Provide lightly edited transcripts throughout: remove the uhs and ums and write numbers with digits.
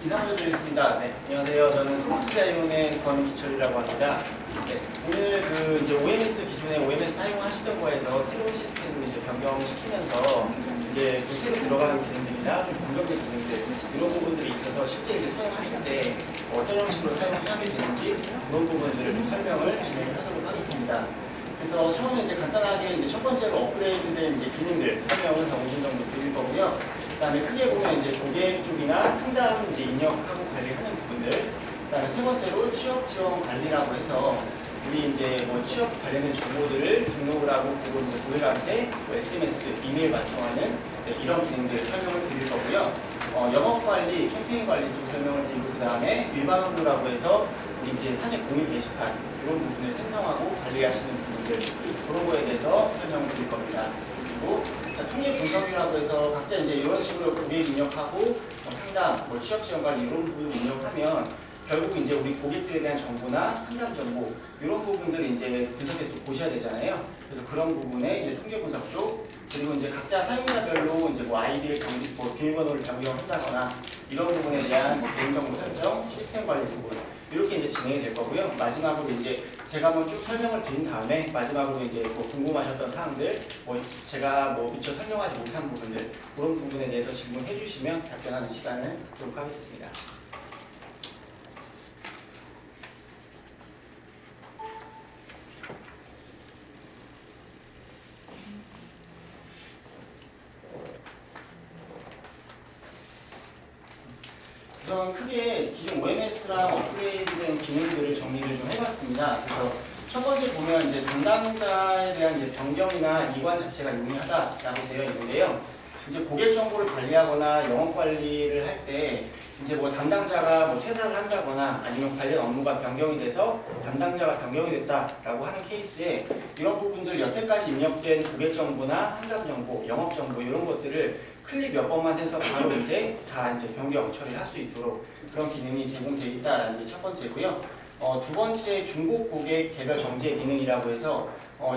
인사드리겠습니다. 네, 안녕하세요. 저는 소프트자이온의 권기철이라고 합니다. 네, 오늘 이제 OMS 기존에 OMS 사용하시던 거에서 새로운 시스템을 이제 변경시키면서 이제 또 새로 들어가는 기능들이나 좀 변경된 기능들 이런 부분들이 있어서 실제 이제 사용하실 때 어떤 형식으로 사용하게 되는지 그런 부분들을 좀 설명을 진행하도록 하겠습니다. 그래서 처음에 이제 간단하게 이제 첫 번째로 업그레이드된 이제 기능들 설명을 한 5분 정도 드릴 거고요. 그다음에 크게 보면 이제 고객 쪽이나 상담 이제 입력하고 관리하는 부분들. 그다음에 세 번째로 취업 지원 관리라고 해서 우리 이제 뭐 취업 관련된 정보들을 등록을 하고 그리고 이제 고객한테 뭐 SMS, 이메일 발송하는 이런 기능들 설명을 드릴 거고요. 영업 관리, 캠페인 관리 좀 설명을 드리고 그다음에 일반 업무라고 해서 우리 이제 상해 공유 게시판 이런 부분을 생성하고 관리하시는 부분들 그런 거에 대해서 설명을 드릴 겁니다. 그리고 통계 분석이라고 해서 각자 이제 이런 식으로 고객 입력하고 상담, 뭐 취업 지원 관리 이런 부분을 입력하면 결국 이제 우리 고객들에 대한 정보나 상담 정보 이런 부분들을 이제 분석해서 보셔야 되잖아요. 그래서 그런 부분에 이제 통계 분석 쪽 그리고 이제 각자 사용자별로 이제 뭐 아이디를 뭐 비밀번호를 변경한다거나 이런 부분에 대한 개인정보 설정, 시스템 관리 부분 이렇게 이제 진행이 될 거고요. 마지막으로 이제 제가 한번 쭉 설명을 드린 다음에 마지막으로 이제 뭐 궁금하셨던 사항들, 뭐 제가 뭐 미처 설명하지 못한 부분들 그런 부분에 대해서 질문해 주시면 답변하는 시간을 갖도록 하겠습니다. 우선 크게 기존 OMS랑 업그레이드된 기능들을 정리를 좀 해봤습니다. 그래서 첫 번째 보면 이제 담당자에 대한 이제 변경이나 이관 자체가 용이하다라고 되어 있는데요. 이제 고객 정보를 관리하거나 영업 관리를 할 때 이제 뭐 담당자가 뭐 퇴사를 한다거나 아니면 관련 업무가 변경이 돼서 담당자가 변경이 됐다라고 하는 케이스에 이런 부분들 여태까지 입력된 고객 정보나 상담 정보, 영업 정보 이런 것들을 클릭 몇 번만 해서 바로 이제 다 이제 변경 처리를 할 수 있도록 그런 기능이 제공되어 있다라는 게 첫 번째고요. 두 번째 중복 고객 개별 정제 기능이라고 해서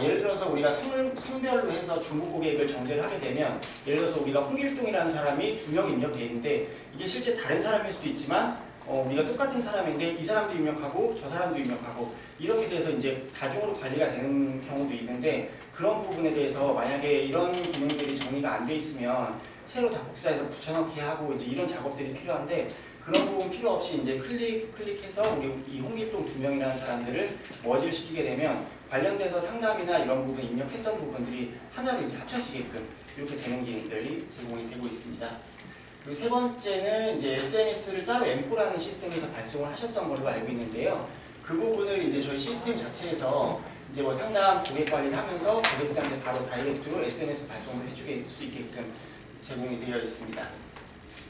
예를 들어서 우리가 성별로 해서 중복 고객을 정제를 하게 되면 예를 들어서 우리가 홍길동이라는 사람이 2명 입력되어 있는데 이게 실제 다른 사람일 수도 있지만 우리가 똑같은 사람인데 이 사람도 입력하고 저 사람도 입력하고 이렇게 돼서 이제 다중으로 관리가 되는 경우도 있는데 그런 부분에 대해서 만약에 이런 기능들이 정리가 안 돼 있으면 새로 다 복사해서 붙여넣기 하고 이제 이런 작업들이 필요한데 그런 부분 필요 없이 이제 클릭해서 우리 이 홍길동 2명이라는 사람들을 머지를 시키게 되면 관련돼서 상담이나 이런 부분 입력했던 부분들이 하나로 이제 합쳐지게끔 이렇게 되는 기능들이 제공이 되고 있습니다. 그리고 세 번째는 이제 SMS를 따로 M4라는 시스템에서 발송을 하셨던 걸로 알고 있는데요. 그 부분을 이제 저희 시스템 자체에서 이제 뭐 상담 고객 관리를 하면서 고객들한테 바로 다이렉트로 SMS 발송을 해주게 수 있게끔 제공이 되어 있습니다.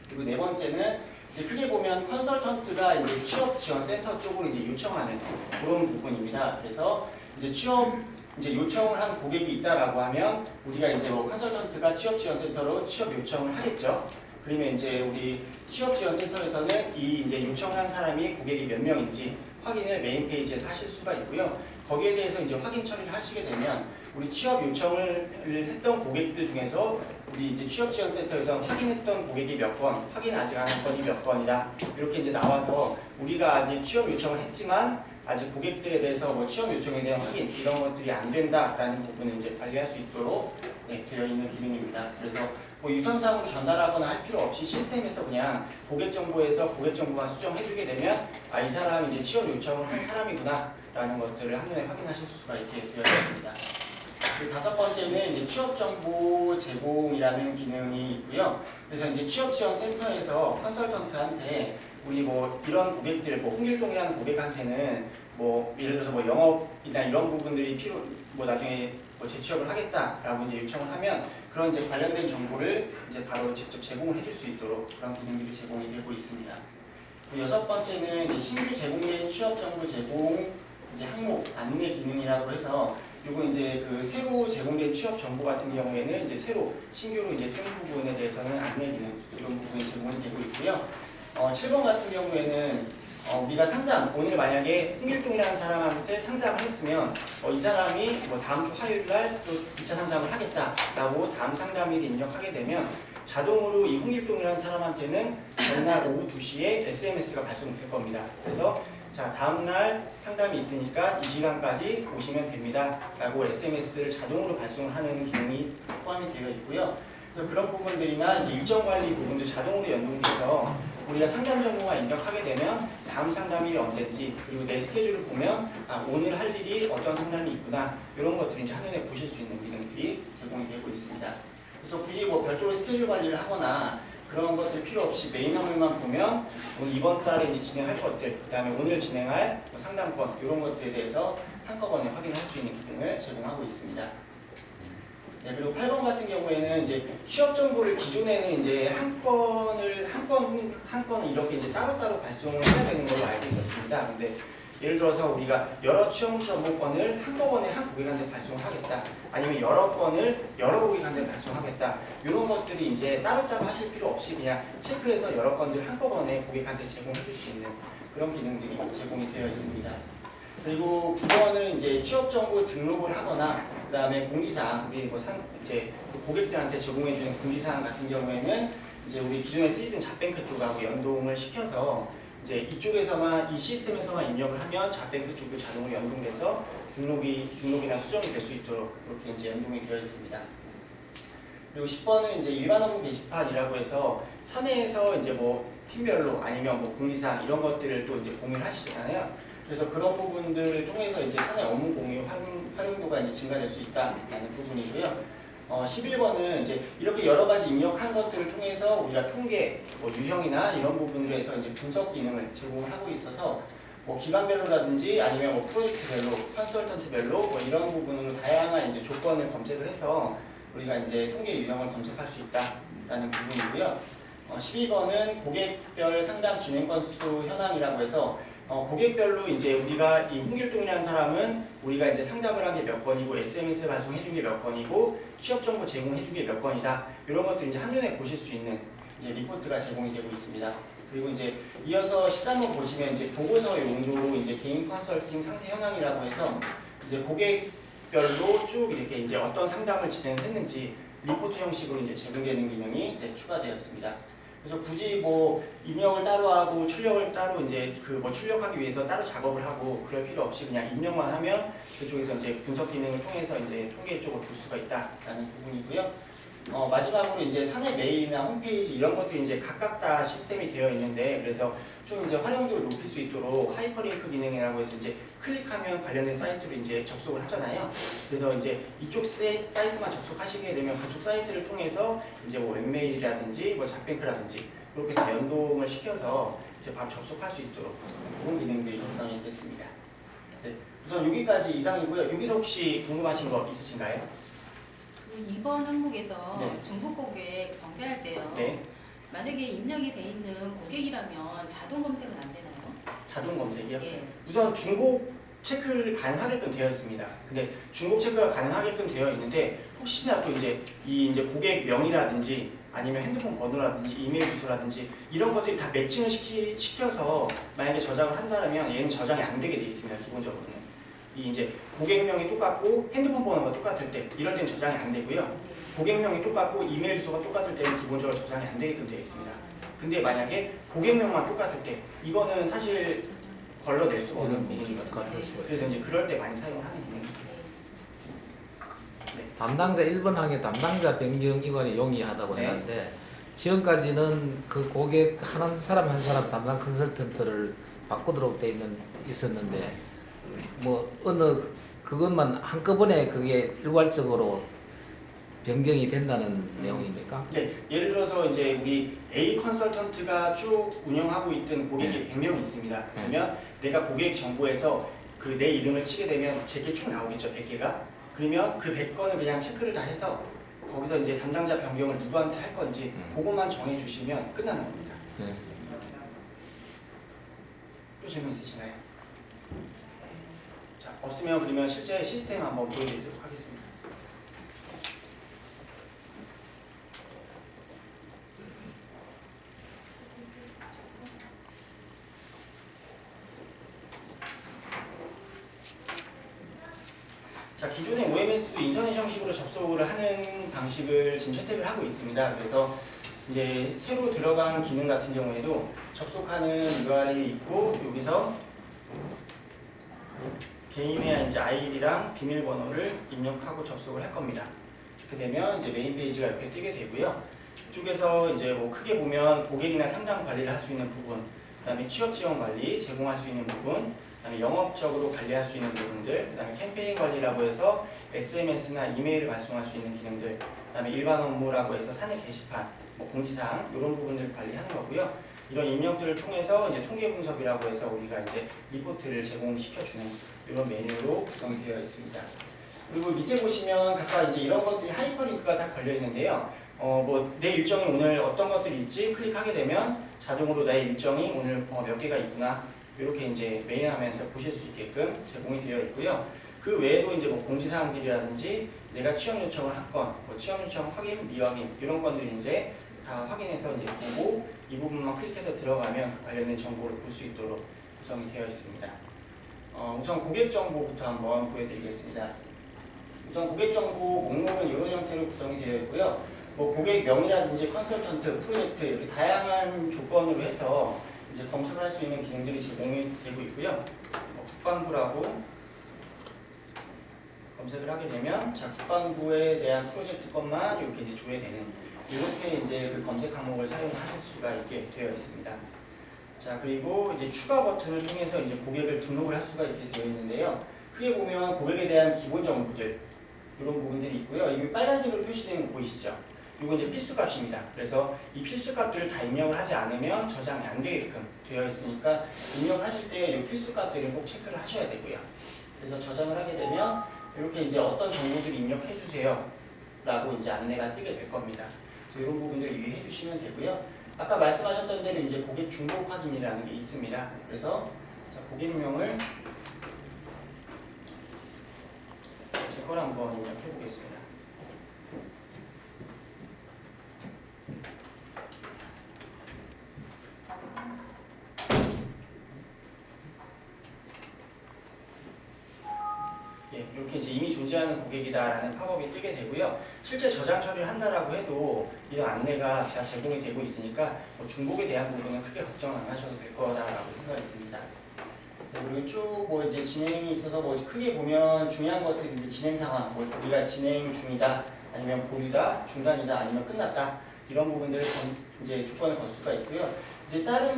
그리고 네 번째는 이제 크게 보면 컨설턴트가 이제 취업 지원 센터 쪽으로 이제 요청하는 그런 부분입니다. 그래서 이제 취업 이제 요청을 한 고객이 있다라고 하면 우리가 이제 뭐 컨설턴트가 취업 지원 센터로 취업 요청을 하겠죠. 그러면 이제 우리 취업 지원 센터에서는 이 이제 요청을 한 사람이 고객이 몇 명인지 확인을 메인 페이지에서 하실 수가 있고요. 거기에 대해서 이제 확인 처리를 하시게 되면 우리 취업 요청을 했던 고객들 중에서 우리 이제 취업지원센터에서 확인했던 고객이 몇 건, 확인 아직 안 한 건이 몇 건이다. 이렇게 이제 나와서 우리가 아직 취업 요청을 했지만 아직 고객들에 대해서 뭐 취업 요청에 대한 확인 이런 것들이 안 된다라는 부분을 이제 관리할 수 있도록 되어 있는 기능입니다. 그래서 뭐 유선상으로 전달하거나 할 필요 없이 시스템에서 그냥 고객 정보에서 고객 정보만 수정해주게 되면 아, 이 사람이 이제 취업 요청을 한 사람이구나라는 것들을 한눈에 확인하실 수가 있게 되어 있습니다. 다섯 번째는 이제 취업 정보 제공이라는 기능이 있고요. 그래서 이제 취업 지원 센터에서 컨설턴트한테 우리 뭐 이런 고객들, 뭐 홍길동이라는 고객한테는 뭐 예를 들어서 뭐 영업이나 이런 부분들이 뭐 나중에 뭐 재취업을 하겠다라고 이제 요청을 하면 그런 이제 관련된 정보를 이제 바로 직접 제공을 해줄 수 있도록 그런 기능들이 제공이 되고 있습니다. 여섯 번째는 이제 신규 제공된 취업 정보 제공 이제 항목 안내 기능이라고 해서 요거 이제 그 새로 제공된 취업 정보 같은 경우에는 이제 새로 신규로 이제 뜬 부분에 대해서는 안내 기능 이런 부분이 제공이 되고 있고요. 7번 같은 경우에는 우리가 상담, 오늘 만약에 홍길동이라는 사람한테 상담을 했으면 이 사람이 뭐 다음 주 화요일 날 또 2차 상담을 하겠다라고 다음 상담일을 입력하게 되면 자동으로 이 홍길동이라는 사람한테는 전날 오후 2시에 SMS가 발송될 겁니다. 그래서 자, 다음날 상담이 있으니까 이 시간까지 오시면 됩니다 라고 SMS를 자동으로 발송을 하는 기능이 포함이 되어 있고요. 그래서 그런 부분들이나 이제 일정 관리 부분도 자동으로 연동돼서 우리가 상담 정보가 입력하게 되면 다음 상담일이 언제인지, 그리고 내 스케줄을 보면 오늘 할 일이 어떤 상담이 있구나, 이런 것들을 이제 한눈에 보실 수 있는 기능들이 제공이 되고 있습니다. 그래서 굳이 뭐 별도로 스케줄 관리를 하거나 그런 것들 필요 없이 메인 화면만 보면 오늘 이번 달에 이제 진행할 것들, 그 다음에 오늘 진행할 상담권, 이런 것들에 대해서 한꺼번에 확인할 수 있는 기능을 제공하고 있습니다. 네, 그리고 8번 같은 경우에는 이제 취업 정보를 기존에는 이제 한 건을 이렇게 이제 따로따로 발송을 해야 되는 걸로 알고 있었습니다. 근데 예를 들어서 우리가 여러 취업 정보권을 한꺼번에 한 고객한테 발송하겠다, 아니면 여러 건을 여러 고객한테 발송하겠다, 이런 것들이 이제 따로따로 하실 필요 없이 그냥 체크해서 여러 건들 한꺼번에 고객한테 제공해 줄 수 있는 그런 기능들이 제공이 되어 있습니다. 그리고 9번은 이제 취업 정보 등록을 하거나 그 다음에 공지사항, 우리 뭐 이제 고객들한테 제공해주는 공지사항 같은 경우에는 이제 우리 기존에 쓰이던 잡뱅크 쪽하고 연동을 시켜서 이제 이쪽에서만, 이 시스템에서만 입력을 하면 잡뱅크 쪽도 자동으로 연동돼서 등록이나 수정이 될 수 있도록 이렇게 이제 연동이 되어 있습니다. 그리고 10번은 이제 일반 업무 게시판이라고 해서 사내에서 이제 뭐 팀별로 아니면 뭐 공지사항 이런 것들을 또 이제 공유를 하시잖아요. 그래서 그런 부분들을 통해서 이제 사내 업무 공유 활용도가 이제 증가될 수 있다라는 부분이고요. 11번은 이제 이렇게 여러 가지 입력한 것들을 통해서 우리가 통계, 뭐 유형이나 이런 부분들에서 이제 분석 기능을 제공하고 있어서 뭐 기관별로라든지 아니면 뭐 프로젝트별로, 컨설턴트별로 뭐 이런 부분으로 다양한 이제 조건을 검색을 해서 우리가 이제 통계 유형을 검색할 수 있다라는 부분이고요. 12번은 고객별 상담 진행 건수 현황이라고 해서 고객별로 이제 우리가 이 홍길동이라는 사람은 우리가 이제 상담을 한 게 몇 건이고 SMS 발송해 준 게 몇 건이고 취업 정보 제공해 준 게 몇 건이다, 이런 것들 이제 한눈에 보실 수 있는 이제 리포트가 제공이 되고 있습니다. 그리고 이제 이어서 13번 보시면 이제 보고서 용도로 이제 개인 컨설팅 상세 현황이라고 해서 이제 고객별로 쭉 이렇게 이제 어떤 상담을 진행했는지 리포트 형식으로 이제 제공되는 기능이 추가되었습니다. 그래서 굳이 뭐 입력을 따로 하고 출력을 따로 이제 그 뭐 출력하기 위해서 따로 작업을 하고 그럴 필요 없이 그냥 입력만 하면 그쪽에서 이제 분석 기능을 통해서 이제 통계 쪽을 볼 수가 있다라는 부분이고요. 마지막으로 이제 사내 메일이나 홈페이지 이런 것들이 이제 각각 다 시스템이 되어 있는데, 그래서 좀 이제 활용도를 높일 수 있도록 하이퍼링크 기능이라고 해서 이제 클릭하면 관련된 사이트로 이제 접속을 하잖아요. 그래서 이제 이쪽 사이트만 접속하시게 되면 그쪽 사이트를 통해서 이제 뭐 웹메일이라든지 뭐 잡뱅크라든지 그렇게 해서 연동을 시켜서 이제 바로 접속할 수 있도록 그런 기능들이 구성이 됐습니다. 네, 우선 여기까지 이상이고요. 여기서 혹시 궁금하신 거 있으신가요? 2번 항목에서 네. 중복 고객 정제할 때요. 네. 만약에 입력이 돼 있는 고객이라면 자동 검색은 안 되나요? 자동 검색이요? 예. 우선 중복 체크를 가능하게끔 되어 있습니다. 근데 중복 체크가 가능하게끔 되어 있는데 혹시나 또 이제 이 이제 고객명이라든지 아니면 핸드폰 번호라든지 이메일 주소라든지 이런 것들이 다 매칭을 시켜서 만약에 저장을 한다면 얘는 저장이 안 되게 되어 있습니다. 기본적으로는. 이 이제 고객명이 똑같고 핸드폰 번호가 똑같을 때 이럴 때는 저장이 안 되고요. 고객명이 똑같고 이메일 주소가 똑같을 때는 기본적으로 저장이 안 되게끔 되어 있습니다. 근데 만약에 고객명만 똑같을 때 이거는 사실 걸러낼 수가 없는 부분이거든요. 그래서 이제 그럴 때 많이 사용을 하는 기능입니다. 네. 담당자 1번 항에 담당자 변경 이관이 용이하다고 네. 했는데 지금까지는 그 고객 한 사람 한 사람 담당 컨설턴트를 바꾸도록 돼 있었는데 뭐 어느 그것만 한꺼번에 그게 일괄적으로 변경이 된다는 내용입니까? 네, 예를 들어서 이제 우리 A 컨설턴트가 쭉 운영하고 있던 고객이 100명이 있습니다. 그러면 내가 고객 정보에서 그 내 이름을 치게 되면 제게 쭉 나오겠죠, 100개가. 그러면 그 100건을 그냥 체크를 다 해서 거기서 이제 담당자 변경을 누구한테 할 건지 그것만 정해 주시면 끝나는 겁니다. 네. 또 질문 있으신가요? 자, 없으면 그러면 실제 시스템 한번 보여드리도록 하겠습니다. 자, 기존의 OMS도 인터넷 형식으로 접속을 하는 방식을 지금 채택을 하고 있습니다. 그래서 이제 새로 들어간 기능 같은 경우에도 접속하는 URL이 있고 여기서 개인의 이제 아이디랑 비밀번호를 입력하고 접속을 할 겁니다. 이렇게 되면 이제 메인 페이지가 이렇게 뜨게 되고요. 이쪽에서 이제 뭐 크게 보면 고객이나 상담 관리를 할 수 있는 부분, 그다음에 취업 지원 관리 제공할 수 있는 부분, 그다음에 영업적으로 관리할 수 있는 부분들, 그다음에 캠페인 관리라고 해서 SMS나 이메일을 발송할 수 있는 기능들, 그다음에 일반 업무라고 해서 사내 게시판, 뭐 공지사항 이런 부분들 관리하는 거고요. 이런 입력들을 통해서 이제 통계 분석이라고 해서 우리가 이제 리포트를 제공시켜주는 이런 메뉴로 구성이 되어 있습니다. 그리고 밑에 보시면 각각 이제 이런 것들이 하이퍼링크가 다 걸려 있는데요. 뭐 내 일정이 오늘 어떤 것들이 있지 클릭하게 되면 자동으로 내 일정이 오늘 몇 개가 있구나 이렇게 이제 메인화면에서 보실 수 있게끔 제공이 되어 있고요. 그 외에도 이제 뭐 공지사항들이라든지 내가 취업 요청을 한 건, 뭐 취업 요청 확인, 미확인 이런 건들 이제 다 확인해서 이제 보고 이 부분만 클릭해서 들어가면 그 관련된 정보를 볼 수 있도록 구성이 되어 있습니다. 우선 고객 정보부터 한번 보여드리겠습니다. 우선 고객 정보 목록은 이런 형태로 구성이 되어 있고요. 뭐 고객명이라든지 컨설턴트, 프로젝트 이렇게 다양한 조건으로 해서 이제 검색을 할 수 있는 기능들이 제공이 되고 있고요. 국방부라고 검색을 하게 되면 자 국방부에 대한 프로젝트 것만 이렇게 이제 조회되는 이렇게 이제 그 검색 항목을 사용하실 수가 있게 되어 있습니다. 자 그리고 이제 추가 버튼을 통해서 이제 고객을 등록을 할 수가 있게 되어 있는데요. 크게 보면 고객에 대한 기본 정보들 이런 부분들이 있고요. 이게 빨간색으로 표시되는 거 보이시죠? 이거 이제 필수값입니다. 그래서 이 필수값들을 다 입력을 하지 않으면 저장이 안 되게끔 되어 있으니까 입력하실 때 이 필수값들을 꼭 체크를 하셔야 되고요. 그래서 저장을 하게 되면 이렇게 이제 어떤 정보들 입력해 주세요 라고 이제 안내가 뜨게 될 겁니다. 이런 부분들 유의해 주시면 되고요. 아까 말씀하셨던 대로 이제 고객 중복 확인이라는 게 있습니다. 그래서 자, 고객명을 제 걸 한번 입력해 보겠습니다. 예, 이렇게 이제 이미 존재하는 고객이다라는 팝업이 뜨게 되고요. 실제 저장 처리를 한다라고 해도 이런 안내가 제가 제공이 되고 있으니까 뭐 중복에 대한 부분은 크게 걱정 안 하셔도 될 거다라고 생각이 듭니다. 그리고 쭉 뭐 이제 진행이 있어서 뭐 크게 보면 중요한 것들이 이제 진행 상황, 뭐 우리가 진행 중이다, 아니면 보류다, 중단이다, 아니면 끝났다 이런 부분들을 이제 조건을 걸 수가 있고요. 이제 다른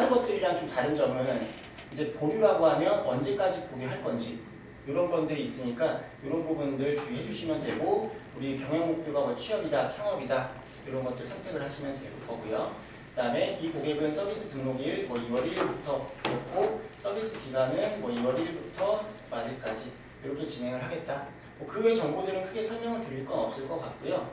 것들이랑 좀 다른 점은 이제 보류라고 하면 언제까지 보류할 건지. 이런 건들이 있으니까 이런 부분들 주의해 주시면 되고 우리 경영 목표가 뭐 취업이다, 창업이다 이런 것들 선택을 하시면 될 거고요. 그 다음에 이 고객은 서비스 등록일 뭐 2월 1일부터 했고 서비스 기간은 뭐 2월 1일부터 말일까지 이렇게 진행을 하겠다. 그 외 정보들은 크게 설명을 드릴 건 없을 것 같고요.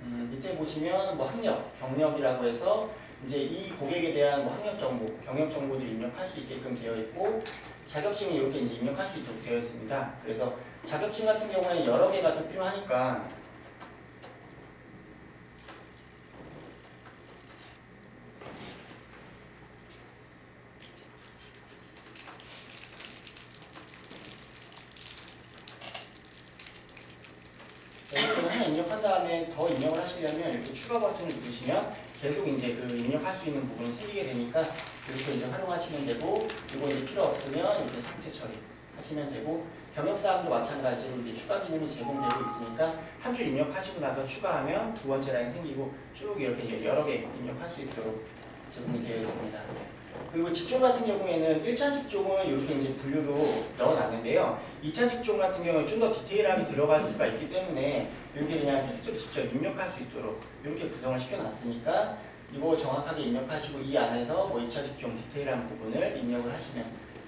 밑에 보시면 뭐 학력, 경력이라고 해서 이제 이 고객에 대한 뭐 학력 정보, 경력 정보들이 입력할 수 있게끔 되어 있고 자격증이 이렇게 이제 입력할 수 있도록 되어 있습니다. 그래서 자격증 같은 경우에는 여러 개가 또 필요하니까 이렇게 하나 입력한 다음에 더 입력을 하시려면 이렇게 추가 버튼을 누르시면 계속 이제 그 입력할 수 있는 부분이 생기게 되니까 이렇게 이제 활용하시면 되고 이거 이제 필요 없으면 이렇게 삭제 처리 하시면 되고 경력사항도 마찬가지로 이제 추가 기능이 제공되고 있으니까 한 줄 입력하시고 나서 추가하면 두 번째 라인 생기고 쭉 이렇게 여러 개 입력할 수 있도록 제공이 되어 있습니다. 그리고 직종 같은 경우에는 1차 직종은 이렇게 이제 분류로 넣어놨는데요. 2차 직종 같은 경우는 좀 더 디테일하게 들어갈 수가 있기 때문에 이렇게 그냥 텍스트로 직접 입력할 수 있도록 이렇게 구성을 시켜놨으니까 이거 정확하게 입력하시고 이 안에서 뭐 2차 직종 디테일한 부분을 입력을 하시면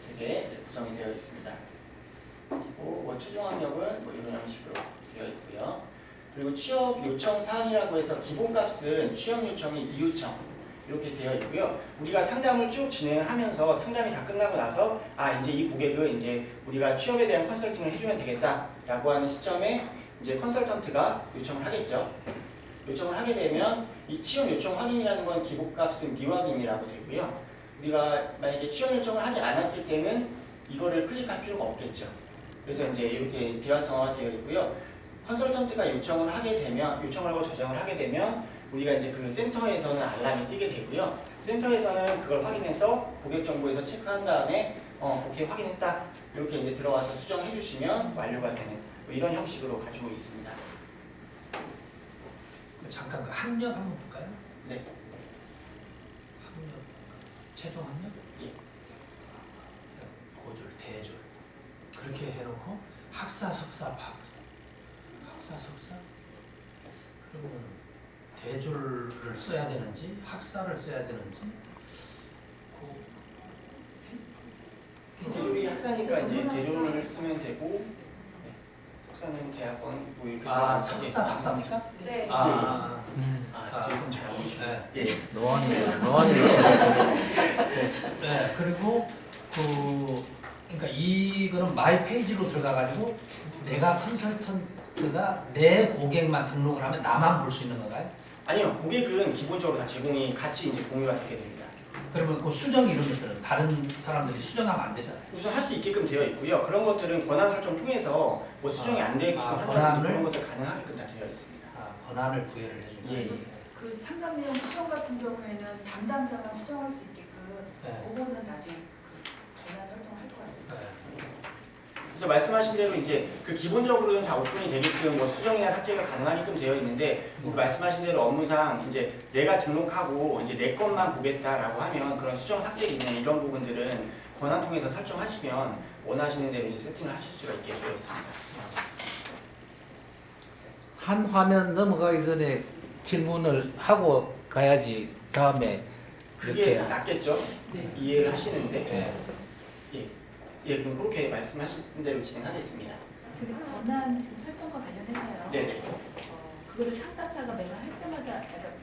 되게 구성이 되어 있습니다. 그리고 뭐 최종 학력은 뭐 이런 형식으로 되어 있고요. 그리고 취업 요청 사항이라고 해서 기본값은 취업 요청이 이요청 이렇게 되어 있고요. 우리가 상담을 쭉 진행하면서 상담이 다 끝나고 나서 이제 이 고객을 이제 우리가 취업에 대한 컨설팅을 해주면 되겠다라고 하는 시점에 이제 컨설턴트가 요청을 하겠죠. 요청을 하게 되면 이 취업 요청 확인이라는 건 기본값은 미확인이라고 되고요. 우리가 만약에 취업 요청을 하지 않았을 때는 이거를 클릭할 필요가 없겠죠. 그래서 이제 이렇게 비활성화가 되어 있고요. 컨설턴트가 요청을 하고 저장을 하게 되면 우리가 이제 그 센터에서는 알람이 뜨게 되고요. 센터에서는 그걸 확인해서 고객 정보에서 체크한 다음에 오케이 확인했다 이렇게 이제 들어가서 수정해 주시면 완료가 되는 뭐 이런 형식으로 가지고 있습니다. 잠깐 그 학력 한번 볼까요? 네. 학력 최종 학력? 예. 고졸, 대졸 그렇게 해놓고 학사, 석사, 학사, 석사 그리고 대졸을 써야 되는지 학사를 써야 되는지 대졸이 학사니까 이제 대졸을 쓰면 되고 석사는 대학원 뭐 이렇게 석사 박사입니까? 네. 지금 잘 모르시네요. 네. 예. 노안이 네. 그리고 그러니까 이거는 마이 페이지로 들어가가지고 내가 컨설턴트가 내 고객만 등록을 하면 나만 볼 수 있는 건가요? 아니요, 고객은 기본적으로 다 제공이 같이 이제 공유가 되게 됩니다. 그러면 그 수정 이런 것들은 다른 사람들이 수정하면 안 되잖아요. 우선 할 수 있게끔 되어 있고요. 그런 것들은 권한 설정 통해서 뭐 수정이 안 되게끔 한다든지 그런 것들 가능하게끔 다 되어 있습니다. 권한을 부여를 해주는 예, 거예요. 예. 그 상담용 수정 같은 경우에는 담당자가 수정할 수 있게끔 네. 그거는 나중에 그 권한 설정할 거예요. 네. 그래서 말씀하신 대로 이제 그 기본적으로는 다 오픈이 되게끔 뭐 수정이나 삭제가 가능하게끔 되어 있는데 말씀하신 대로 업무상 이제 내가 등록하고 이제 내 것만 보겠다라고 하면 그런 수정 삭제 기능 이런 부분들은 권한 통해서 설정하시면 원하시는 대로 이제 세팅을 하실 수가 있게 되어 있습니다. 한 화면 넘어가기 전에 질문을 하고 가야지 다음에 그게 이렇게 낫겠죠? 네. 이해를 하시는데 네. 예, 그럼 그렇게 말씀하신 대로 진행하겠습니다. 그 권한 지금 설정과 관련해서요. 네네. 그거를 상담자가 매번 할 때마다 약간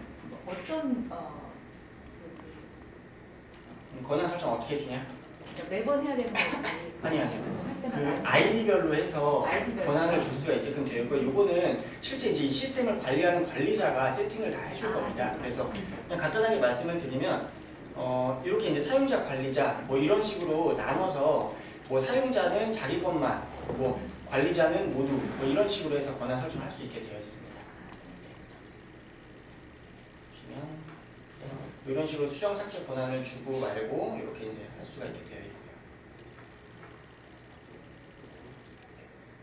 어떤 권한 설정 어떻게 해주냐? 그러니까 매번 해야 되는 건지 아니요. 할 그 때마다 아이디별로 해서 아이디별로. 권한을 줄 수가 있게끔 되어 있고 요거는 실제 이제 이 시스템을 관리하는 관리자가 세팅을 다 해줄 겁니다. 그래서 그냥 간단하게 말씀을 드리면 이렇게 이제 사용자 관리자 뭐 이런 식으로 나눠서 뭐 사용자는 자기 것만 뭐 관리자는 모두 뭐 이런 식으로 해서 권한 설정할 수 있게 되어 있습니다. 보시면 이런 식으로 수정 삭제 권한을 주고 말고 이렇게 이제 할 수가 있게 되어 있고요.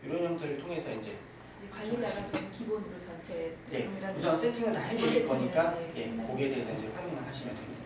이런 형태를 통해서 이제 관리자가 그럼 기본으로 전체 예, 동일하게 우선 세팅을 다 해드릴 거니까 네. 예, 거기에 대해서 이제 확인을 하시면 됩니다.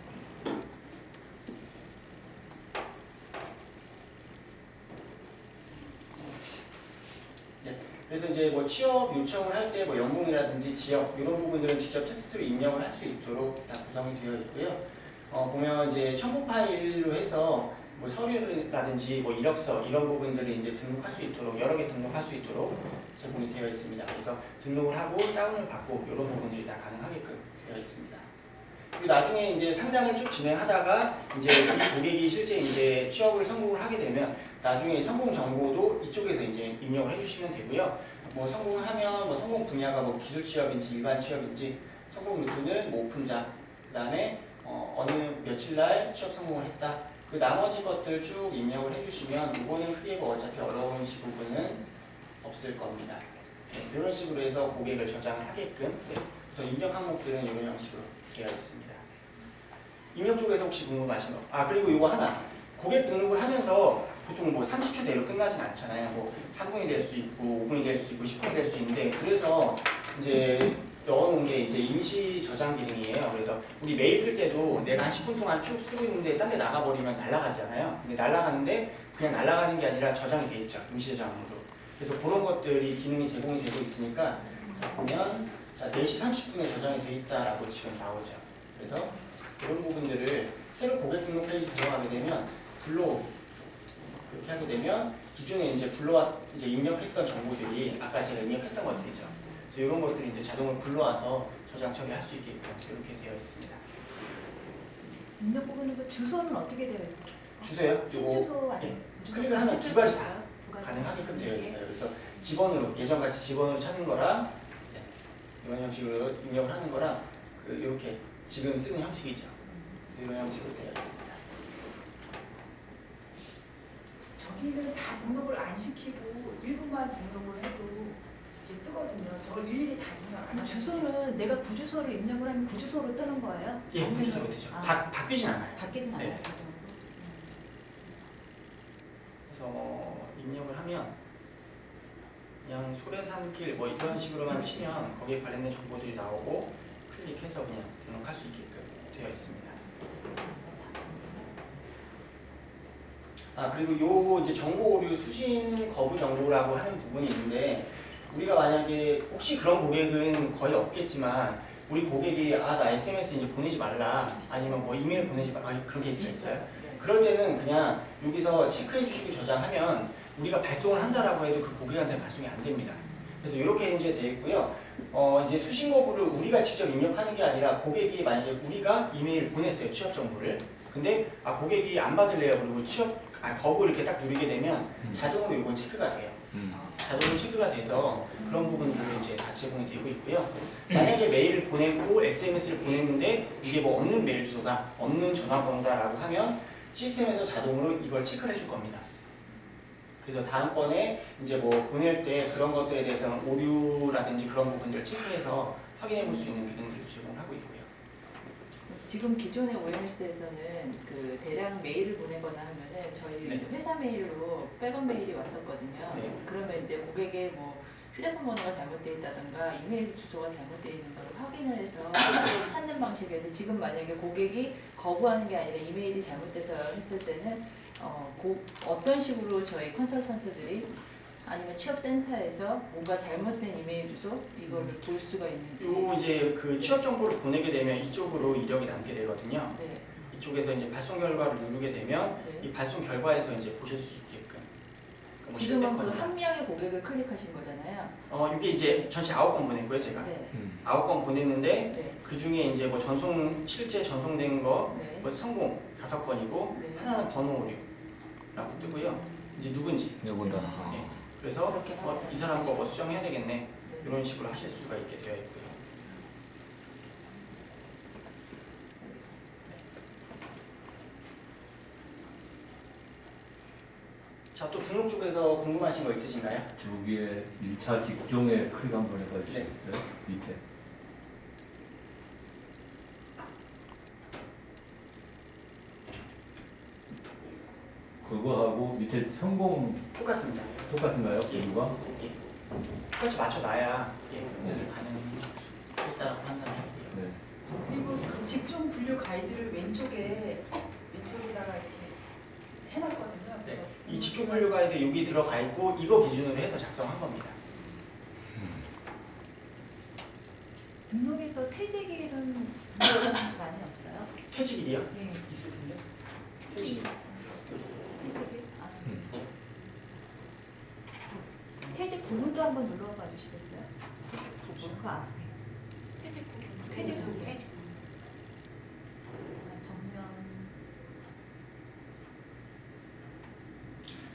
네, 그래서 이제 뭐 취업 요청을 할 때 뭐 연봉이라든지 지역 이런 부분들은 직접 텍스트로 입력을 할 수 있도록 다 구성이 되어 있고요. 보면 이제 첨부 파일로 해서 뭐 서류라든지 뭐 이력서 이런 부분들을 이제 등록할 수 있도록 여러 개 등록할 수 있도록 제공이 되어 있습니다. 그래서 등록을 하고 다운을 받고 이런 부분들이 다 가능하게끔 되어 있습니다. 그리고 나중에 이제 상담을 쭉 진행하다가 이제 이 고객이 실제 이제 취업을 성공을 하게 되면 나중에 성공 정보도 이쪽에서 이제 입력을 해주시면 되고요. 뭐 성공을 하면 뭐 성공 분야가 뭐 기술 취업인지 일반 취업인지 성공 루트는 뭐 오픈자 그다음에 어느 며칠 날 취업 성공을 했다. 그 나머지 것들 쭉 입력을 해주시면 이거는 크게 뭐 어차피 어려운 부분은 없을 겁니다. 네, 이런 식으로 해서 고객을 저장을 하게끔 우선 입력 항목들은 이런 형식으로 되어 있습니다. 입력 쪽에서 혹시 궁금하신 거? 그리고 이거 하나 고객 등록을 하면서 보통 뭐 30초 내로 끝나진 않잖아요. 뭐 3분이 될 수 있고 5분이 될 수 있고 10분이 될 수 있는데 그래서 이제 넣어놓은 게 이제 임시 저장 기능이에요. 그래서 우리 메일 쓸 때도 내가 한 10분 동안 쭉 쓰고 있는데 딴 데 나가버리면 날아가잖아요. 근데 날아가는데 그냥 날아가는 게 아니라 저장이 돼 있죠. 임시 저장으로. 그래서 그런 것들이 기능이 제공이 되고 있으니까 자, 보면 자 4시 30분에 저장이 돼 있다라고 지금 나오죠. 그래서 이런 부분들을 새로 고객 등록 페이지 들어가게 되면 이렇게 하게 되면 기존에 이제 이제 입력했던 정보들이 아까 제가 입력했던 것들이죠. 그래서 이런 것들이 이제 자동으로 불러와서 저장 처리할 수 있게끔 이렇게 되어 있습니다. 입력 부분에서 주소는 어떻게 되어 있어요? 주소요? 신주소 예, 아니면 클릭을 하면 두 가지 다 가능하게끔 되어 있어요. 그래서 집원으로 예전같이 집원으로 찾는 거랑 이런 형식으로 입력을 하는 거랑 이렇게 지금 쓰는 형식이죠. 이런 형식으로 되어 있습니다. 저기는 다 등록을 안 시키고 일부만 등록을 해도 이게 뜨거든요. 저걸 일일이 다 입력 안 그럼 하고. 주소는 내가 구주소를 입력을 하면 구주소로 뜨는 거예요? 예, 아니면- 구주소로 되죠. 아, 바뀌진 않아요. 바뀌진 네. 않아요. 자동으로. 그래서 입력을 하면 그냥 소래산길 뭐 이런 식으로만 치면 거기에 관련된 정보들이 나오고 클릭해서 그냥 등록할 수 있게끔 되어 있습니다. 아 그리고 요 이제 정보 오류 수신 거부 정보라고 하는 부분이 있는데 우리가 만약에 혹시 그런 고객은 거의 없겠지만 우리 고객이 아 나 SMS 이제 보내지 말라 아니면 뭐 이메일 보내지 말라 그런 케이스가 있어요. 네. 그럴 때는 그냥 여기서 체크해 주시고 저장하면 우리가 발송을 한다라고 해도 그 고객한테 발송이 안 됩니다. 그래서 이렇게 이제 되어 있고요. 이제 수신 거부를 우리가 직접 입력하는 게 아니라 고객이 만약에 우리가 이메일 보냈어요. 취업 정보를. 근데 고객이 안 받을래요. 그리고 거부 이렇게 딱 누르게 되면 자동으로 이건 체크가 돼요. 자동으로 체크가 돼서 그런 부분들로 이제 다 제공이 되고 있고요. 만약에 메일을 보냈고 SMS를 보냈는데 이게 뭐 없는 메일 주소다, 없는 전화번호다라고 하면 시스템에서 자동으로 이걸 체크를 해줄 겁니다. 그래서 다음번에 이제 뭐 보낼 때 그런 것들에 대해서는 오류라든지 그런 부분들을 체크해서 확인해 볼 수 있는 기능들을 제공을 하고 있고요. 지금 기존의 OMS에서는 그 대량 메일을 보내거나 하면은 저희 네. 회사 메일로 백업 메일이 왔었거든요. 네. 그러면 이제 고객의 뭐 휴대폰 번호가 잘못되어 있다든가 이메일 주소가 잘못되어 있는 걸 확인을 해서 찾는 방식이었는데 지금 만약에 고객이 거부하는 게 아니라 이메일이 잘못돼서 했을 때는 어떤 식으로 저희 컨설턴트들이 아니면 취업센터에서 뭔가 잘못된 이메일 주소 이거를 볼 수가 있는지. 요 이제 그 취업 정보를 보내게 되면 이쪽으로 이력이 남게 되거든요. 네. 이쪽에서 이제 발송 결과를 누르게 되면 네. 이 발송 결과에서 이제 보실 수 있게끔. 뭐 지금은 그 실패권이나. 한 명의 고객을 클릭하신 거잖아요. 이게 이제 전체 9건 보냈고요, 제가. 네. 9건 보냈는데 네. 그 중에 이제 뭐 실제 전송된 거, 네. 뭐 성공 5건이고 네. 하나는 번호 오류라고 뜨고요. 이제 누군지. 누군가. 네. 그래서 그렇게 하면 이 사람 거 뭐 수정해야 되겠네. 네. 이런 식으로 하실 수가 있게 되어 있고요. 알겠습니다. 자, 또 등록 쪽에서 궁금하신 거 있으신가요? 저기에 1차 직종에 클릭 한번 해봐주시겠어요? 네. 밑에. 그거하고 밑에 성공 똑같습니다. 똑같은가요? 예. 그거가? 예. 똑같이 맞춰놔야 오늘 가능했다고 판단하고요. 네. 그리고 그 직종 분류 가이드를 왼쪽에다가 이렇게 해놨거든요. 네. 그래서 이 직종 분류 가이드 여기 들어가 있고 이거 기준으로 해서 작성한 겁니다. 등록에서 퇴직일은 많이 없어요? 퇴직일이요? 네. 있을 텐데. 퇴직일. 퇴직일? 아. 퇴직 구문도 한번 눌러봐 주시겠어요? 구문 그 앞에. 퇴직 구문. 퇴직 구문. 정년.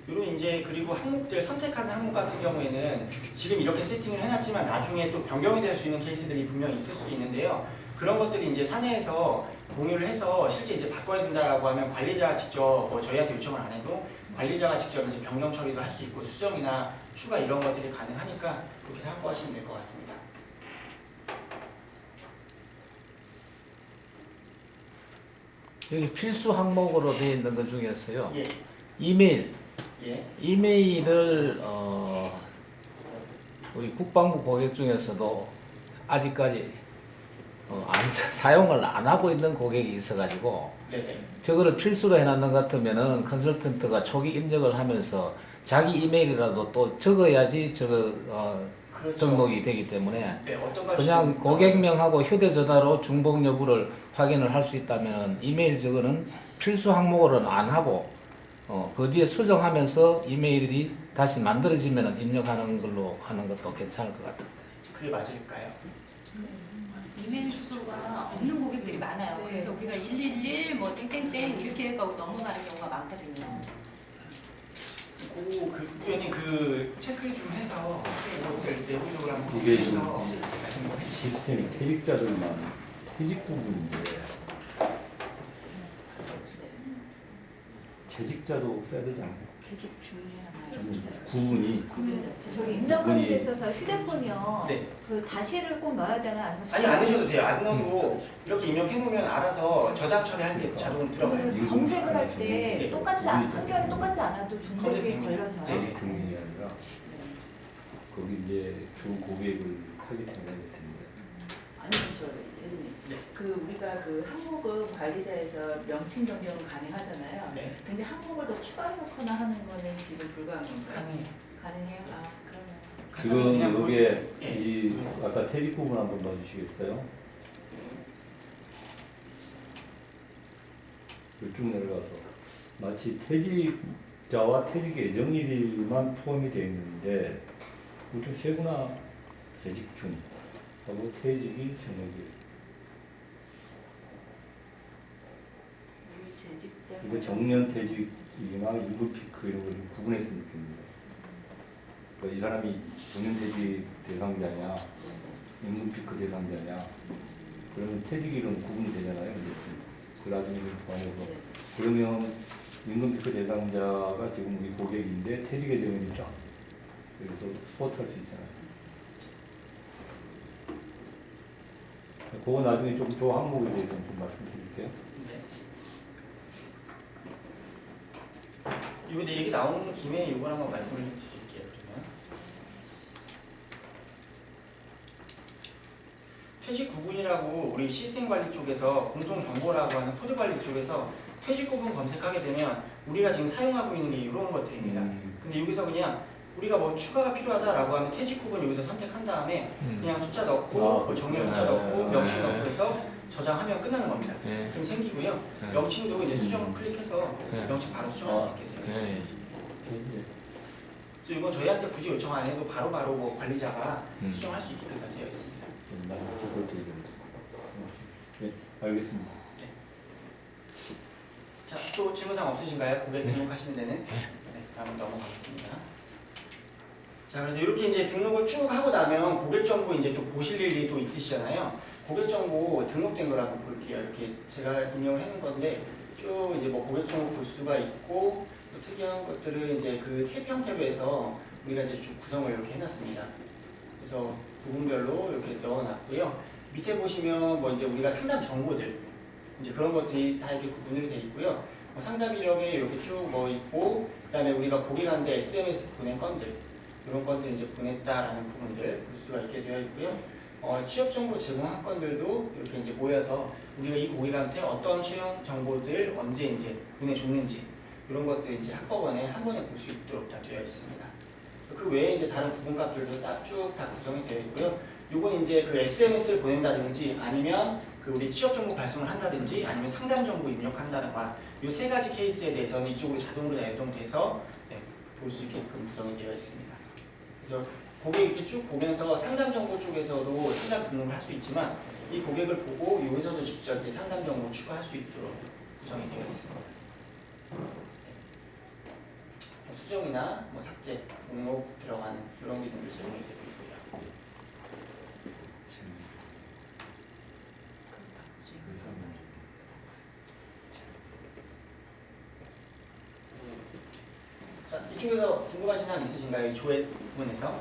요런 이제 그리고 항목들 선택하는 항목 같은 경우에는 지금 이렇게 세팅을 해놨지만 나중에 또 변경이 될 수 있는 케이스들이 분명히 있을 수도 있는데요. 그런 것들이 이제 사내에서 공유를 해서 실제 이제 바꿔야 된다라고 하면 관리자가 직접 저희한테 요청을 안 해도 관리자가 직접 이제 변경 처리도 할 수 있고 수정이나 추가 이런 것들이 가능하니까 그렇게 참고하시면 될 것 같습니다. 여기 필수 항목으로 되어 있는 것 중에서요. 예, 이메일. 예, 이메일을 우리 국방부 고객 중에서도 아직까지 사용을 안 하고 있는 고객이 있어가지고 네네. 저거를 필수로 해놨는 것 같으면은 컨설턴트가 초기 입력을 하면서 자기 이메일이라도 또 적어야지 그렇죠. 등록이 되기 때문에 네, 어떤 걸 그냥 지금- 고객명하고 휴대전화로 중복 여부를 확인을 할 수 있다면 이메일 저거는 필수 항목으로는 안 하고 그 뒤에 수정하면서 이메일이 다시 만들어지면 입력하는 걸로 하는 것도 괜찮을 것 같아요. 그게 맞을까요? 이메일 주소가 없는 고객들이 많아요. 네. 그래서 우리가 111 뭐 땡땡땡 이렇게 해가고 넘어가는 경우가 많거든요. 그 의원님 그 체크 좀 해서 그거 내부적으로 한번 그게 해서 좀 말씀 좀 해주시죠. 시스템이 퇴직자들만 퇴직 부분인데 재직자도 써야 되지 않아요? 재직 중에 하나 좀 있어요. 구분이 구분 자체. 저기 입력하는 데 그분이- 있어서 휴대폰이요. 네. 그 다시를 꼭 넣어야 되나 아니면 아니 안 하셔도 돼요. 안 넣어도 이렇게 입력해 놓으면 알아서 저장 처리할 때 자동으로 들어가요. 그러면 검색을 할 때 네. 똑같이 환경이 똑같이 않아도 중복이 검색입니다. 걸려져요. 네. 중이 아니라 거기 이제 주 고객을 타겟팅해야 될 텐데. 아니 저 대리님. 그 우리가 그 항목은 관리자에서 명칭 변경은 가능하잖아요. 네. 근데 항목을 더 추가해놓거나 하는 거는 지금 불가한 건가요? 가능해요. 가능해요? 아 그러면. 지금 그냥 여기에 예. 이 아까 퇴직 부분 한번 넣어주시겠어요? 쭉 내려가서 마치 퇴직자와 퇴직 예정일만 포함이 되어 있는데 보통 세구나 재직 중 하고 퇴직이 정액일. 우리 재직자. 이거 정년 퇴직이나 임금 피크 이런 걸 좀 구분해서 느낍니다. 그러니까 이 사람이 정년 퇴직 대상자냐, 임금 피크 대상자냐, 그러면 퇴직일은 구분이 되잖아요. 이제 그 나중에 포함해서. 그러면 임금 피크 대상자가 지금 우리 고객인데 퇴직 예정일이 쫙. 그래서 스포트할 수 있잖아요. 그거 나중에 좀 저 항목에 대해서 좀 말씀드릴게요. 네. 이거 얘기 나오는 김에 이걸 한번 말씀을 좀 드릴게요. 그러면 퇴직 구분이라고 우리 시스템 관리 쪽에서 공동 정보라고 하는 코드 관리 쪽에서 퇴직 구분 검색하게 되면 우리가 지금 사용하고 있는 게 이런 것들입니다. 근데 여기서 그냥 우리가 뭐 추가가 필요하다라고 하면 퇴직 구분 여기서 선택한 다음에 그냥 숫자 넣고 뭐 정렬 숫자 넣고 명칭 넣고 해서 저장하면 끝나는 겁니다. 그럼 생기고요. 명칭도 이제 수정 클릭해서 명칭 바로 수정할 수 있게 돼요. 그래서 이건 저희한테 굳이 요청 안 해도 바로바로 뭐 관리자가 수정할 수 있게끔 되어 있습니다. 네, 알겠습니다. 자, 또 질문사항 없으신가요? 고객 등록하시는 데는? 네, 다음 넘어가겠습니다. 자, 그래서 이렇게 이제 등록을 쭉 하고 나면 고객 정보 이제 또 보실 일이 또 있으시잖아요. 고객 정보 등록된 걸 한번 볼게요. 이렇게 제가 입력을 해놓은 건데 쭉 이제 뭐 고객 정보 볼 수가 있고 또 특이한 것들을 이제 그 탭 형태로 해서 우리가 이제 쭉 구성을 이렇게 해놨습니다. 그래서 부분별로 이렇게 넣어놨고요. 밑에 보시면 뭐 이제 우리가 상담 정보들 이제 그런 것들이 다 이렇게 구분이 되어 있고요. 뭐 상담 이력에 이렇게 쭉 뭐 있고 그다음에 우리가 고객한테 SMS 보낸 건들 이런 것들 이제 보냈다라는 부분들 볼 수가 있게 되어 있고요. 취업 정보 제공한 건들도 이렇게 이제 모여서 우리가 이 고객한테 어떤 채용 정보들 언제 이제 보내줬는지 이런 것들 이제 한꺼번에 한 번에 볼 수 있도록 다 되어 있습니다. 그래서 그 외에 이제 다른 구분값들도 딱 쭉 다 구성이 되어 있고요. 요건 이제 그 SMS를 보낸다든지 아니면 그 우리 취업 정보 발송을 한다든지 아니면 상담 정보 입력한다든가 이 세 가지 케이스에 대해서는 이쪽으로 자동으로 연동돼서 볼 수 있게끔 구성이 되어 있습니다. 그래서 고객 이렇게 쭉 보면서 상담 정보 쪽에서도 상담 등록을 할 수 있지만 이 고객을 보고 여기서도 직접 이제 상담 정보 추가할 수 있도록 구성이 되어 있습니다. 뭐 수정이나 뭐 삭제, 목록 들어가는 이런 기능들 제공이 되고 있고요. 자, 이쪽에서 궁금하신 사항 있으신가요? 이 조회 부분에서?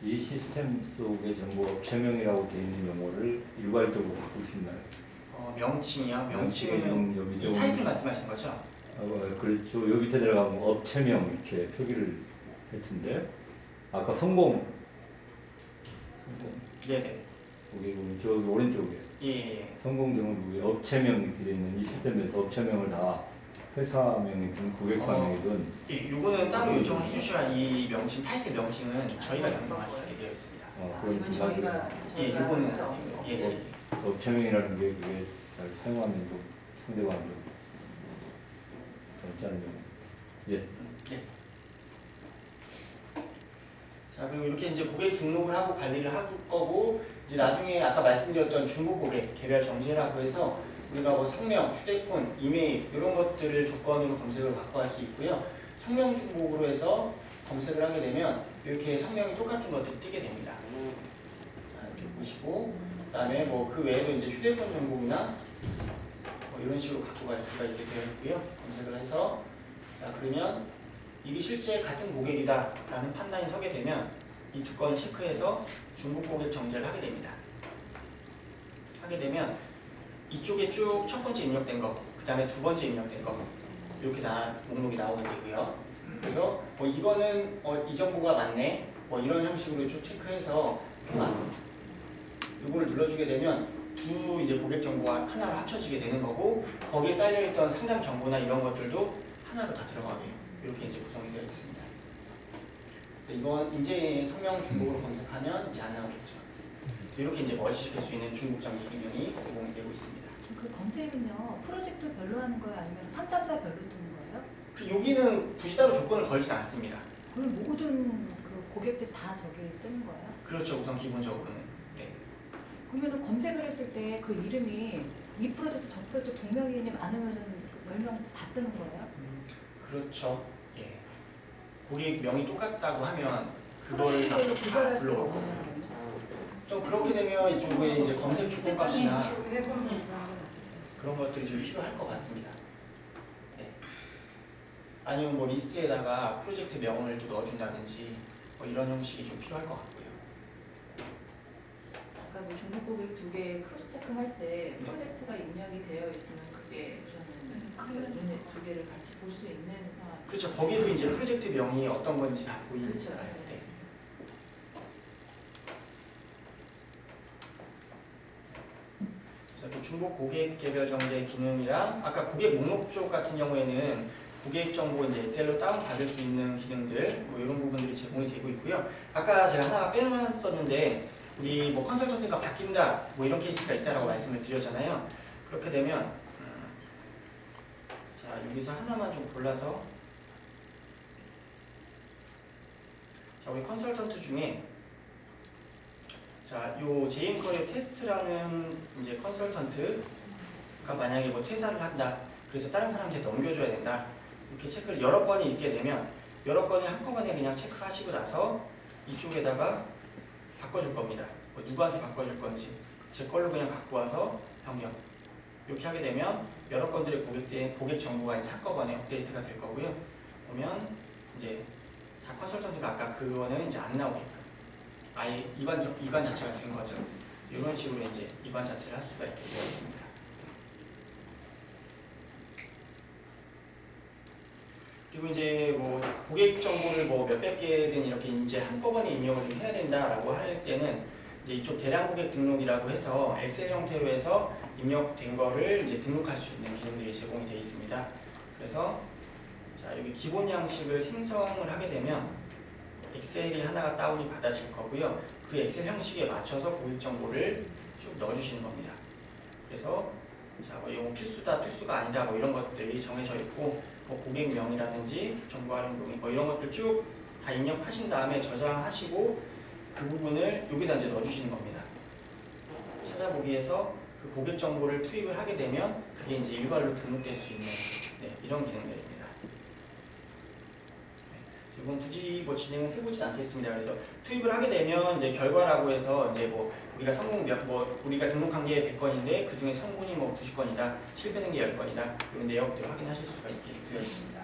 이 시스템 속의 정보 업체명이라고 되어 있는 용어를 일괄적으로 바꿀 수 있나요? 명칭이요? 명칭에 명칭은 좀 여기 이 좀 타이틀 말씀하신 거죠? 그렇죠. 여기 밑에 들어가면 업체명 이렇게 표기를 했는데 아까 성공 네네. 거기 보면 저기 오른쪽에 예. 성공 경우 업체명 이렇게 되어 있는 이 시스템에서 업체명을 다 회사명이든 고객사명이든 예, 요거는 따로 요청을 해주셔야 이 명칭, 타이틀 명칭은 저희가 변경할 수 있게 되어 있습니다. 그런 이건 분야들은 예, 요거는 예. 업체명이라는 게 그게 잘 사용하면 좀 상대방이 좀 괜찮은 예. 자, 그리고 이렇게 이제 고객 등록을 하고 관리를 할 거고 이제 나중에 아까 말씀드렸던 중복 고객 개별 정제라고 해서 우리가 뭐 성명, 휴대폰, 이메일 이런 것들을 조건으로 검색을 받고 할 수 있고요. 성명 중복으로 해서 검색을 하게 되면 이렇게 성명이 똑같은 것들이 뜨게 됩니다. 자, 이렇게 보시고 그다음에 뭐 그 외에도 이제 휴대폰 정보나 뭐 이런 식으로 갖고 갈 수가 있게 되어 있고요. 검색을 해서 자 그러면 이게 실제 같은 고객이다 라는 판단이 서게 되면 이 두 건을 체크해서 중복 고객 정제를 하게 됩니다. 하게 되면 이쪽에 쭉 첫 번째 입력된 거, 그 다음에 두 번째 입력된 거 이렇게 다 목록이 나오게 되고요. 그래서 뭐 이거는 이 정보가 맞네 뭐 이런 형식으로 쭉 체크해서 이걸 눌러주게 되면 두 이제 고객 정보가 하나로 합쳐지게 되는 거고 거기에 딸려있던 상담 정보나 이런 것들도 하나로 다 들어가게 이렇게 이제 구성이 되어 있습니다. 그래서 이건 이제 성명 중복으로 검색하면 이제 안 나오겠죠. 이렇게 이제 머지시킬 수 있는 중복 정리 기능이 제공이 되고 있습니다. 그 검색은요 프로젝트별로 하는 거예요? 아니면 상담자별로 뜨는 거예요? 그 여기는 굳이 따로 조건을 걸지는 않습니다. 그럼 모든 그 고객들이 다 저기 뜨는 거예요? 그렇죠. 우선 기본적으로는. 네. 그러면 검색을 했을 때 그 이름이 이 프로젝트 저 프로젝트 동명이인이 많으면은 그 10명 다 뜨는 거예요? 그렇죠. 예. 고객 명이 똑같다고 하면 그걸 다 프로젝트별로 구별할 수가 불러오고. 없는 거예요? 좀 그렇게 되면 이쪽에 이제 검색 조건값이나 해보면 그런 것들이 좀 필요할 것 같습니다. 네. 아니면 뭐 리스트에다가 프로젝트 명을 또 넣어준다든지 뭐 이런 형식이 좀 필요할 것 같고요. 아까 그 중복 고객 두 개 크로스 체크할 때 프로젝트가 입력이 되어 있으면 그게 우선은 눈에 두 개를 같이 볼 수 있는 상황. 그렇죠. 거기도 이제 프로젝트 명이 어떤 건지 다 보이니까요. 그렇죠. 네. 자, 또 중복 고객 개별 정제 기능이랑 아까 고객 목록 쪽 같은 경우에는 고객 정보 이제 엑셀로 다운 받을 수 있는 기능들 뭐 이런 부분들이 제공이 되고 있고요. 아까 제가 하나 빼놓았었는데 우리 뭐 컨설턴트가 바뀐다 뭐 이런 케이스가 있다라고 말씀을 드렸잖아요. 그렇게 되면 자 여기서 하나만 좀 골라서 자 우리 컨설턴트 중에 자, 요 제임커리어 테스트라는 이제 컨설턴트가 만약에 뭐 퇴사를 한다. 그래서 다른 사람한테 넘겨줘야 된다. 이렇게 체크를 여러 건이 있게 되면 여러 건이 한꺼번에 그냥 체크하시고 나서 이쪽에다가 바꿔줄 겁니다. 뭐 누구한테 바꿔줄 건지 제 걸로 그냥 갖고 와서 변경. 이렇게 하게 되면 여러 건들의 고객 정보가 이제 한꺼번에 업데이트가 될 거고요. 보면 이제 다 컨설턴트가 아까 그거는 이제 안 나오게끔. 아예 이관 자체가 된 거죠. 이런 식으로 이제 이관 자체를 할 수가 있게 되어 있습니다. 그리고 이제 뭐 고객 정보를 뭐 몇백 개든 이렇게 이제 한꺼번에 입력을 좀 해야 된다라고 할 때는 이제 이쪽 대량 고객 등록이라고 해서 엑셀 형태로 해서 입력된 거를 이제 등록할 수 있는 기능들이 제공이 되어 있습니다. 그래서 자 여기 기본 양식을 생성을 하게 되면 엑셀이 하나가 다운이 받아질 거고요. 그 엑셀 형식에 맞춰서 고객 정보를 쭉 넣어주시는 겁니다. 그래서 자, 뭐 이거 필수다, 필수가 아니다, 뭐 이런 것들이 정해져 있고, 뭐 고객명이라든지 정보 활용 동의, 뭐 이런 것들 쭉 다 입력하신 다음에 저장하시고 그 부분을 여기다 이제 넣어주시는 겁니다. 찾아보기에서 그 고객 정보를 투입을 하게 되면 그게 이제 일괄로 등록될 수 있는 이런 기능들입니다. 이건 굳이 뭐 진행을 해보진 않겠습니다. 그래서 투입을 하게 되면 이제 결과라고 해서 이제 뭐 우리가 성공 우리가 등록한 게 100건인데 그 중에 성공이 뭐 90건이다, 실패는 게 10건이다 이런 내역들을 확인하실 수가 있게 되어 있습니다.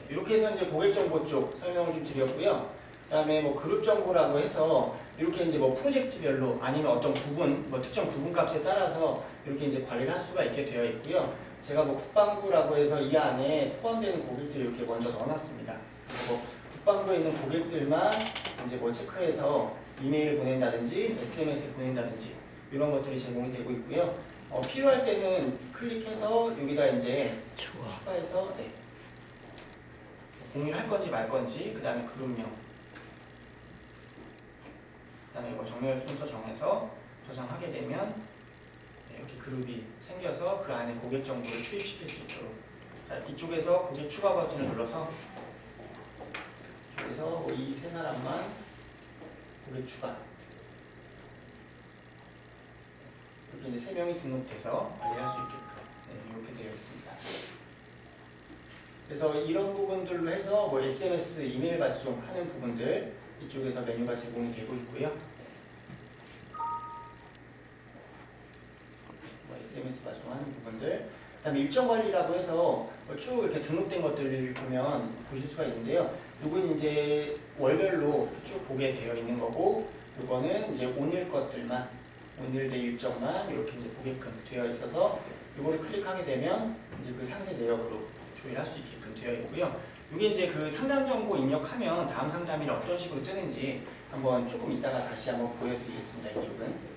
이렇게 해서 이제 고객 정보 쪽 설명을 좀 드렸고요. 그다음에 뭐 그룹 정보라고 해서 이렇게 이제 뭐 프로젝트별로 아니면 어떤 구분, 뭐 특정 구분 값에 따라서 이렇게 이제 관리를 할 수가 있게 되어 있고요. 제가 뭐 국방부라고 해서 이 안에 포함되는 고객들을 이렇게 먼저 넣어놨습니다. 그리고 뭐 국방부에 있는 고객들만 이제 뭐 체크해서 이메일 보낸다든지 SMS 보낸다든지 이런 것들이 제공이 되고 있고요. 필요할 때는 클릭해서 여기다 이제 추가해서 공유할 건지 말 건지 그 다음에 그룹명 그 다음에 뭐 정렬 순서 정해서 저장하게 되면 이렇게 그룹이 생겨서 그 안에 고객 정보를 투입시킬 수 있도록 자, 이쪽에서 고객 추가 버튼을 눌러서 이쪽에서 이 세 사람만 고객 추가 이렇게 이제 3명이 등록돼서 관리할 수 있게끔 이렇게 되어 있습니다. 그래서 이런 부분들로 해서 뭐 SMS, 이메일 발송하는 부분들 이쪽에서 메뉴가 제공이 되고 있고요. SMS 발송하는 부분들. 그다음에 일정 관리라고 해서 쭉 이렇게 등록된 것들을 보면 보실 수가 있는데요. 요건 이제 월별로 쭉 보게 되어 있는 거고, 요거는 이제 오늘 것들만, 오늘 내 일정만 이렇게 이제 보게끔 되어 있어서 요거를 클릭하게 되면 이제 그 상세 내역으로 조회할 수 있게끔 되어 있고요. 이게 이제 그 상담 정보 입력하면 다음 상담일이 어떤 식으로 뜨는지 한번 조금 이따가 다시 한번 보여드리겠습니다. 이쪽은.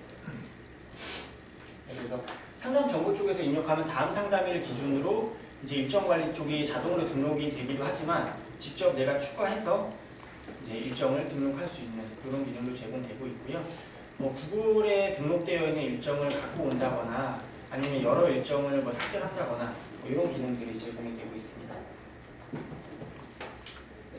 네, 그래서 상담 정보 쪽에서 입력하면 다음 상담일 기준으로 이제 일정 관리 쪽이 자동으로 등록이 되기도 하지만 직접 내가 추가해서 이제 일정을 등록할 수 있는 이런 기능도 제공되고 있고요. 뭐 구글에 등록되어 있는 일정을 갖고 온다거나 아니면 여러 일정을 뭐 삭제한다거나 뭐 이런 기능들이 제공이 되고 있습니다.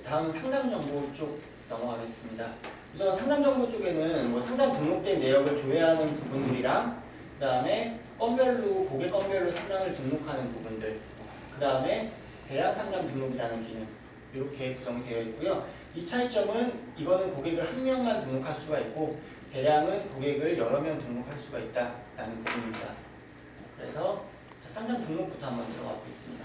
다음 상담 정보 쪽 넘어가겠습니다. 우선 상담 정보 쪽에는 뭐 상담 등록된 내역을 조회하는 부분들이랑 그 다음에 건별로 고객 건별로 상담을 등록하는 부분들, 그 다음에 대량 상담 등록이라는 기능 이렇게 구성이 되어 있고요. 이 차이점은 이거는 고객을 한 명만 등록할 수가 있고 대량은 고객을 여러 명 등록할 수가 있다라는 부분입니다. 그래서 상담 등록부터 한번 들어가 보겠습니다.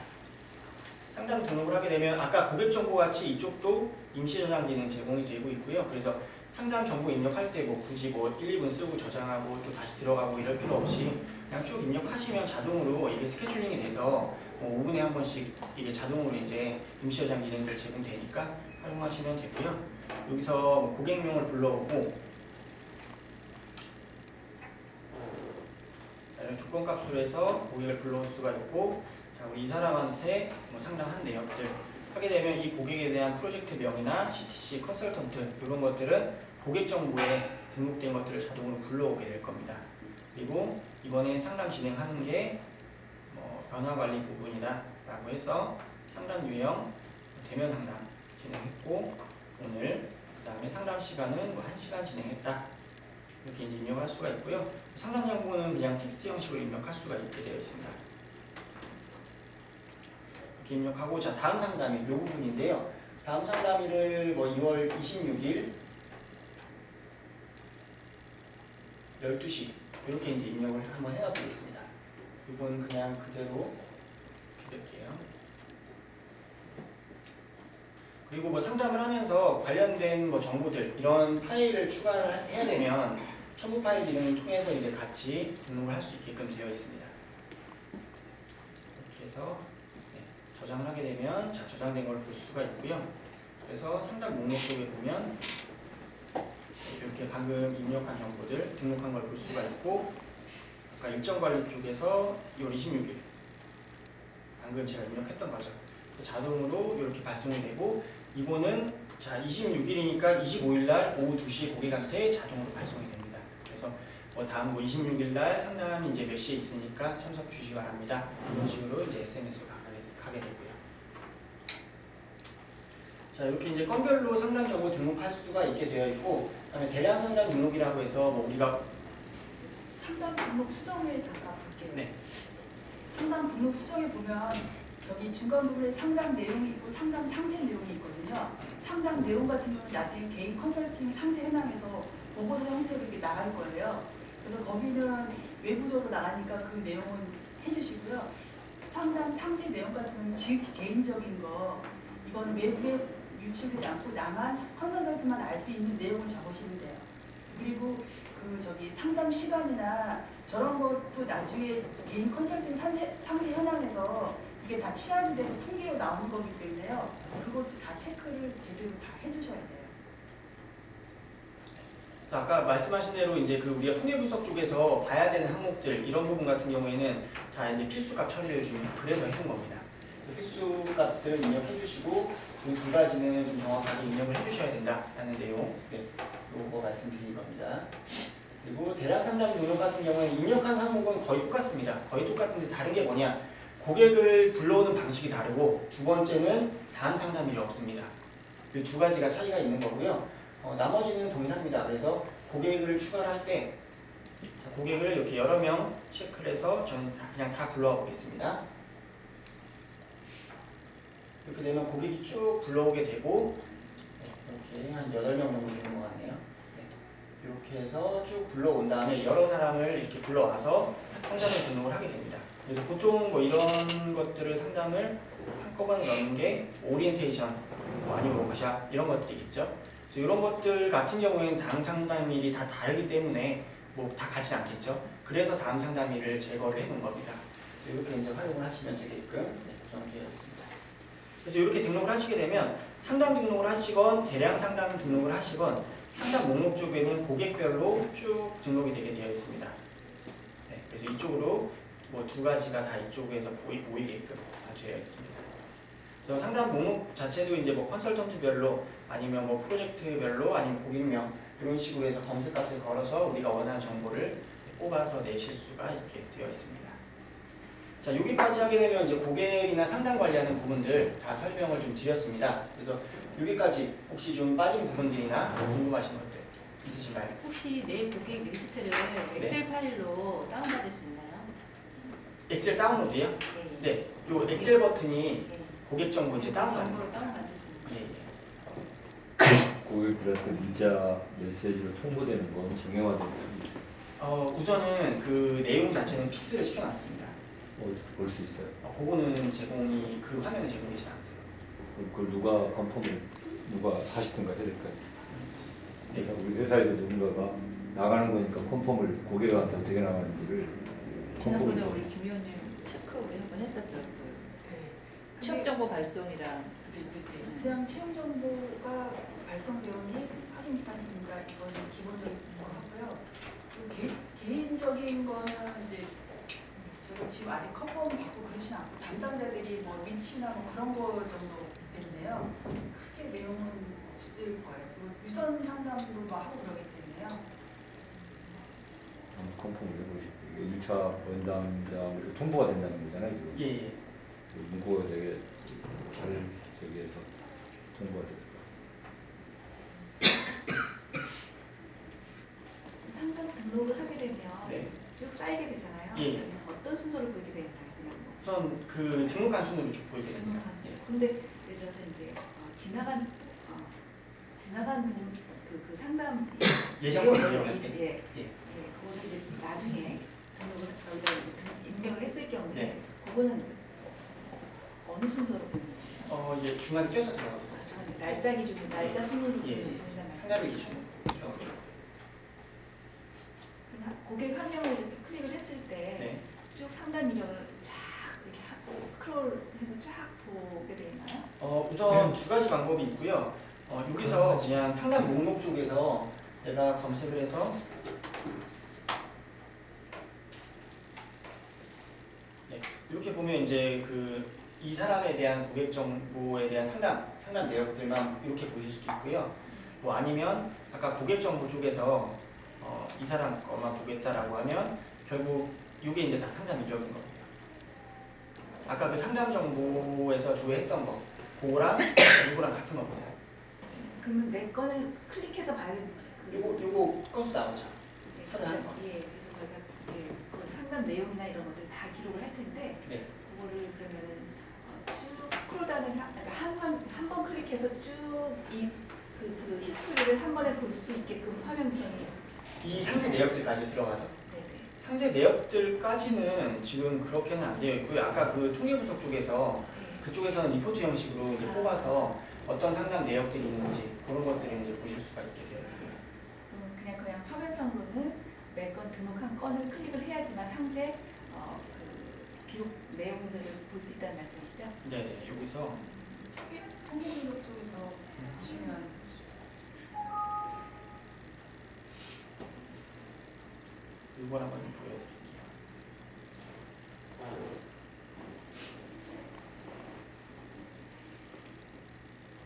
상담 등록을 하게 되면 아까 고객 정보 같이 이쪽도 임시 저장 기능 제공이 되고 있고요. 그래서 상담 정보 입력할 때 뭐 굳이 뭐 1, 2분 쓰고 저장하고 또 다시 들어가고 이럴 필요 없이 그냥 쭉 입력하시면 자동으로 이게 스케줄링이 돼서 뭐 5분에 한 번씩 이게 자동으로 이제 임시 저장 기능들 제공되니까 활용하시면 되고요. 여기서 뭐 고객명을 불러오고 조건값으로 해서 고객을 불러올 수가 있고, 자, 우리 이 사람한테 뭐 상담한 내역들 하게 되면 이 고객에 대한 프로젝트 명이나 CTC, 컨설턴트 이런 것들은 고객 정보에 등록된 것들을 자동으로 불러오게 될 겁니다. 그리고 이번에 상담 진행하는 게 뭐 변화 관리 부분이다 라고 해서 상담 유형 대면 상담 진행했고, 오늘 그 다음에 상담 시간은 뭐 1시간 진행했다 이렇게 이제 입력할 수가 있고요. 상담 정보는 그냥 텍스트 형식으로 입력할 수가 있게 되어 있습니다. 이렇게 입력하고, 자, 다음 상담일 이 부분인데요. 다음 상담일을 뭐 2월 26일 12시 이렇게 이제 입력을 한번 해놔 보겠습니다. 이건 그냥 그대로 이렇게 낼게요. 그리고 뭐 상담을 하면서 관련된 뭐 정보들 이런 파일을 추가를 해야 되면 첨부 파일 기능을 통해서 이제 같이 등록을 할 수 있게끔 되어 있습니다. 이렇게 해서 저장을 하게 되면 자, 저장된 걸 볼 수가 있고요. 그래서 상담 목록 쪽에 보면 이렇게 방금 입력한 정보들 등록한 걸 볼 수가 있고, 아까 일정 관리 쪽에서 2월 26일 방금 제가 입력했던 거죠. 자동으로 이렇게 발송이 되고, 이거는 자 26일이니까 25일날 오후 2시에 고객한테 자동으로 발송이 됩니다. 그래서 뭐 다음 뭐 26일날 상담이 이제 몇 시에 있으니까 참석 주시기 바랍니다. 이런 식으로 이제 SMS가 가게 되고요. 자, 이렇게 이제 건별로 상담 정보 등록할 수가 있게 되어 있고, 그다음에 대량 상담 등록이라고 해서 뭐 우리가 상담 등록 수정에 잠깐 볼게요. 네. 상담 등록 수정에 보면 저기 중간 부분에 상담 내용이 있고 상담 상세 내용이 있거든요. 상담 내용 같은 경우는 나중에 개인 컨설팅 상세 해당해서 보고서 형태로 이렇게 나갈 거예요. 그래서 거기는 외부적으로 나가니까 그 내용은 해주시고요. 상담 상세 내용 같은 경우는 개인적인 거, 이거는 외부에 유출되지 않고 나만 컨설턴트만 알 수 있는 내용을 적으시면 돼요. 그리고 그 저기 상담 시간이나 저런 것도 나중에 개인 컨설팅 상세 현황에서 이게 다 취합이 돼서 통계로 나오는 거기 때문에요. 그것도 다 체크를 제대로 다 해주셔야 돼요. 아까 말씀하신 대로 이제 그 우리가 통계 분석 쪽에서 봐야 되는 항목들 이런 부분 같은 경우에는 다 이제 필수값 처리를 좀 그래서 해놓은 겁니다. 필수값들 입력해 주시고 이 두 가지는 좀 정확하게 입력을 해주셔야 된다라는 내용, 네, 요거 말씀드린 겁니다. 그리고 대량 상담 등록 같은 경우에는 입력한 항목은 거의 똑같습니다. 거의 똑같은데 다른 게 뭐냐? 고객을 불러오는 방식이 다르고, 두 번째는 다음 상담일이 없습니다. 이 두 가지가 차이가 있는 거고요. 나머지는 동일합니다. 그래서 고객을 추가를 할 때 고객을 이렇게 여러 명 체크를 해서 저는 그냥 다 불러와 보겠습니다. 이렇게 되면 고객이 쭉 불러오게 되고, 이렇게 한 8명 정도 되는 것 같네요. 네, 이렇게 해서 쭉 불러온 다음에 여러 사람을 이렇게 불러와서 상담을 등록을 하게 됩니다. 그래서 보통 뭐 이런 것들을 상담을 한꺼번에 넣는 게 오리엔테이션, 아니면 워크샵 이런 것들이겠죠. 그래서 이런 것들 같은 경우에는 다음 상담일이 다 다르기 때문에 뭐 다 같지 않겠죠. 그래서 다음 상담일을 제거를 해놓은 겁니다. 이렇게 이제 활용을 하시면 되게끔 구성되어 있습니다. 그래서 이렇게 등록을 하시게 되면 상담 등록을 하시건 대량 상담 등록을 하시건 상담 목록 쪽에는 고객별로 쭉 등록이 되게 되어 있습니다. 네, 그래서 이쪽으로 뭐 두 가지가 다 이쪽에서 보이게끔 다 되어 있습니다. 그래서 상담 목록 자체도 이제 뭐 컨설턴트별로 아니면 뭐 프로젝트별로 아니면 고객명 이런 식으로 해서 검색값을 걸어서 우리가 원하는 정보를 뽑아서 내실 수가 있게 되어 있습니다. 자, 여기까지 하게 되면 이제 고객이나 상담 관리하는 부분들 다 설명을 좀 드렸습니다. 그래서 여기까지 혹시 좀 빠진 부분들이나 궁금하신 것들 있으신가요? 혹시 내 고객 리스트를 엑셀 파일로 다운받을 수 있나요? 엑셀 다운로드요? 네. 네, 요 엑셀 버튼이 네. 고객 정보 이제 다운받는 정보를 겁니다. 다운받을 수 있나요? 예, 예. 고객들한테 문자 메시지로 통보되는 건 정형화된 게 있어요. 우선은 그 내용 자체는 픽스를 시켜놨습니다. 어떻게 볼 수 있어요? 그거는 제공이 그 화면에 제공되지 않고요. 그걸 누가 컨펌을 누가 하시든가 해야 될까요? 그래서 우리 회사에서 누군가가 나가는 거니까 컨펌을 고객한테 어떻게 나가는지를 지난번에 컨펌을 우리 김 의원님 체크 우리 한번 했었죠. 그 네. 취업 정보 발송이랑 그냥 채용 정보가 발송되오니 확인 부탁드립니다. 이거는 기본적인 거 하고요. 그리고 개인적인 거는 이제 저도 지금 아직 컨펌 받고 그러진 않고 담당자들이 뭐 위치나 뭐 그런 거 정도 때문에요. 크게 내용은 없을 거예요. 그리고 유선 상담도 뭐 하고 그러기 때문에요. 컨펌을 해보시고 1차 원담자로 통보가 된다는 거잖아요 지금. 예, 예. 이거 되게 잘 저기해서 통보가 돼요. 상담 등록을 하게 되면 네. 쭉 쌓이게 되잖아요. 예. 그러면 어떤 순서로 보이게 되나요? 그냥 뭐 우선 그 등록한 순으로 쭉 보이게 됩니다. 등록하세요. 예. 근데 예를 들어서 이제 지나간 그 상담 예정권 내용을 내용할 때. 예. 그거를 이제 나중에 등록을 여기다 이제 입력을 했을 경우에 네. 그거는 어느 순서로 보이는 거예요? 이제 중간에 껴서 들어가고 날짜 기준, 날짜 순으로 예. 보인단 말이에요. 상담일 기준으로 들어가죠. 그럼 고객 화면을 이렇게 클릭을 했을 때 쭉 네. 상담 이력을 쫙 이렇게 하고 스크롤해서 쫙 보게 되나요? 우선 두 가지 방법이 있고요. 여기서 그냥 상담 목록 쪽에서 내가 검색을 해서 네, 이렇게 보면 이제 이 사람에 대한 고객 정보에 대한 상담 내역들만 이렇게 보실 수도 있고요. 뭐 아니면 아까 고객 정보 쪽에서 이 사람 것만 보겠다라고 하면 결국 이게 이제 다 상담 이력인 겁니다. 아까 그 상담 정보에서 조회했던 거, 그거랑 이거랑 같은 겁니다. 그러면 내 건을 클릭해서 봐야 되는 거죠? 요거 건수 나오죠. 네, 서류하는 거. 예, 그래서 저희가 그 상담 내용이나 이런 것들 다 기록을 할 텐데 네. 그거를 그러면은 쭉 스크롤 다운해서 그러니까 한 번 클릭해서 쭉 이 그 히스토리를 한 번에 볼 수 있게끔 화면 구성이 이 상세 내역들까지 들어가서 네네. 상세 내역들까지는 지금 그렇게는 안 되어 있고요. 아까 그 통계 분석 쪽에서 그쪽에서는 리포트 형식으로 이제 뽑아서 어떤 상담 내역들이 있는지 그런 것들을 이제 보실 수가 있게 되어 있고요. 그냥 화면상으로는 매 건 등록한 건을 클릭을 해야지만 상세 그 기록 내용들을 볼 수 있다는 말씀이시죠? 네네. 여기서 통계 분석 쪽에서 보시면 이걸 한번 보여드릴게요.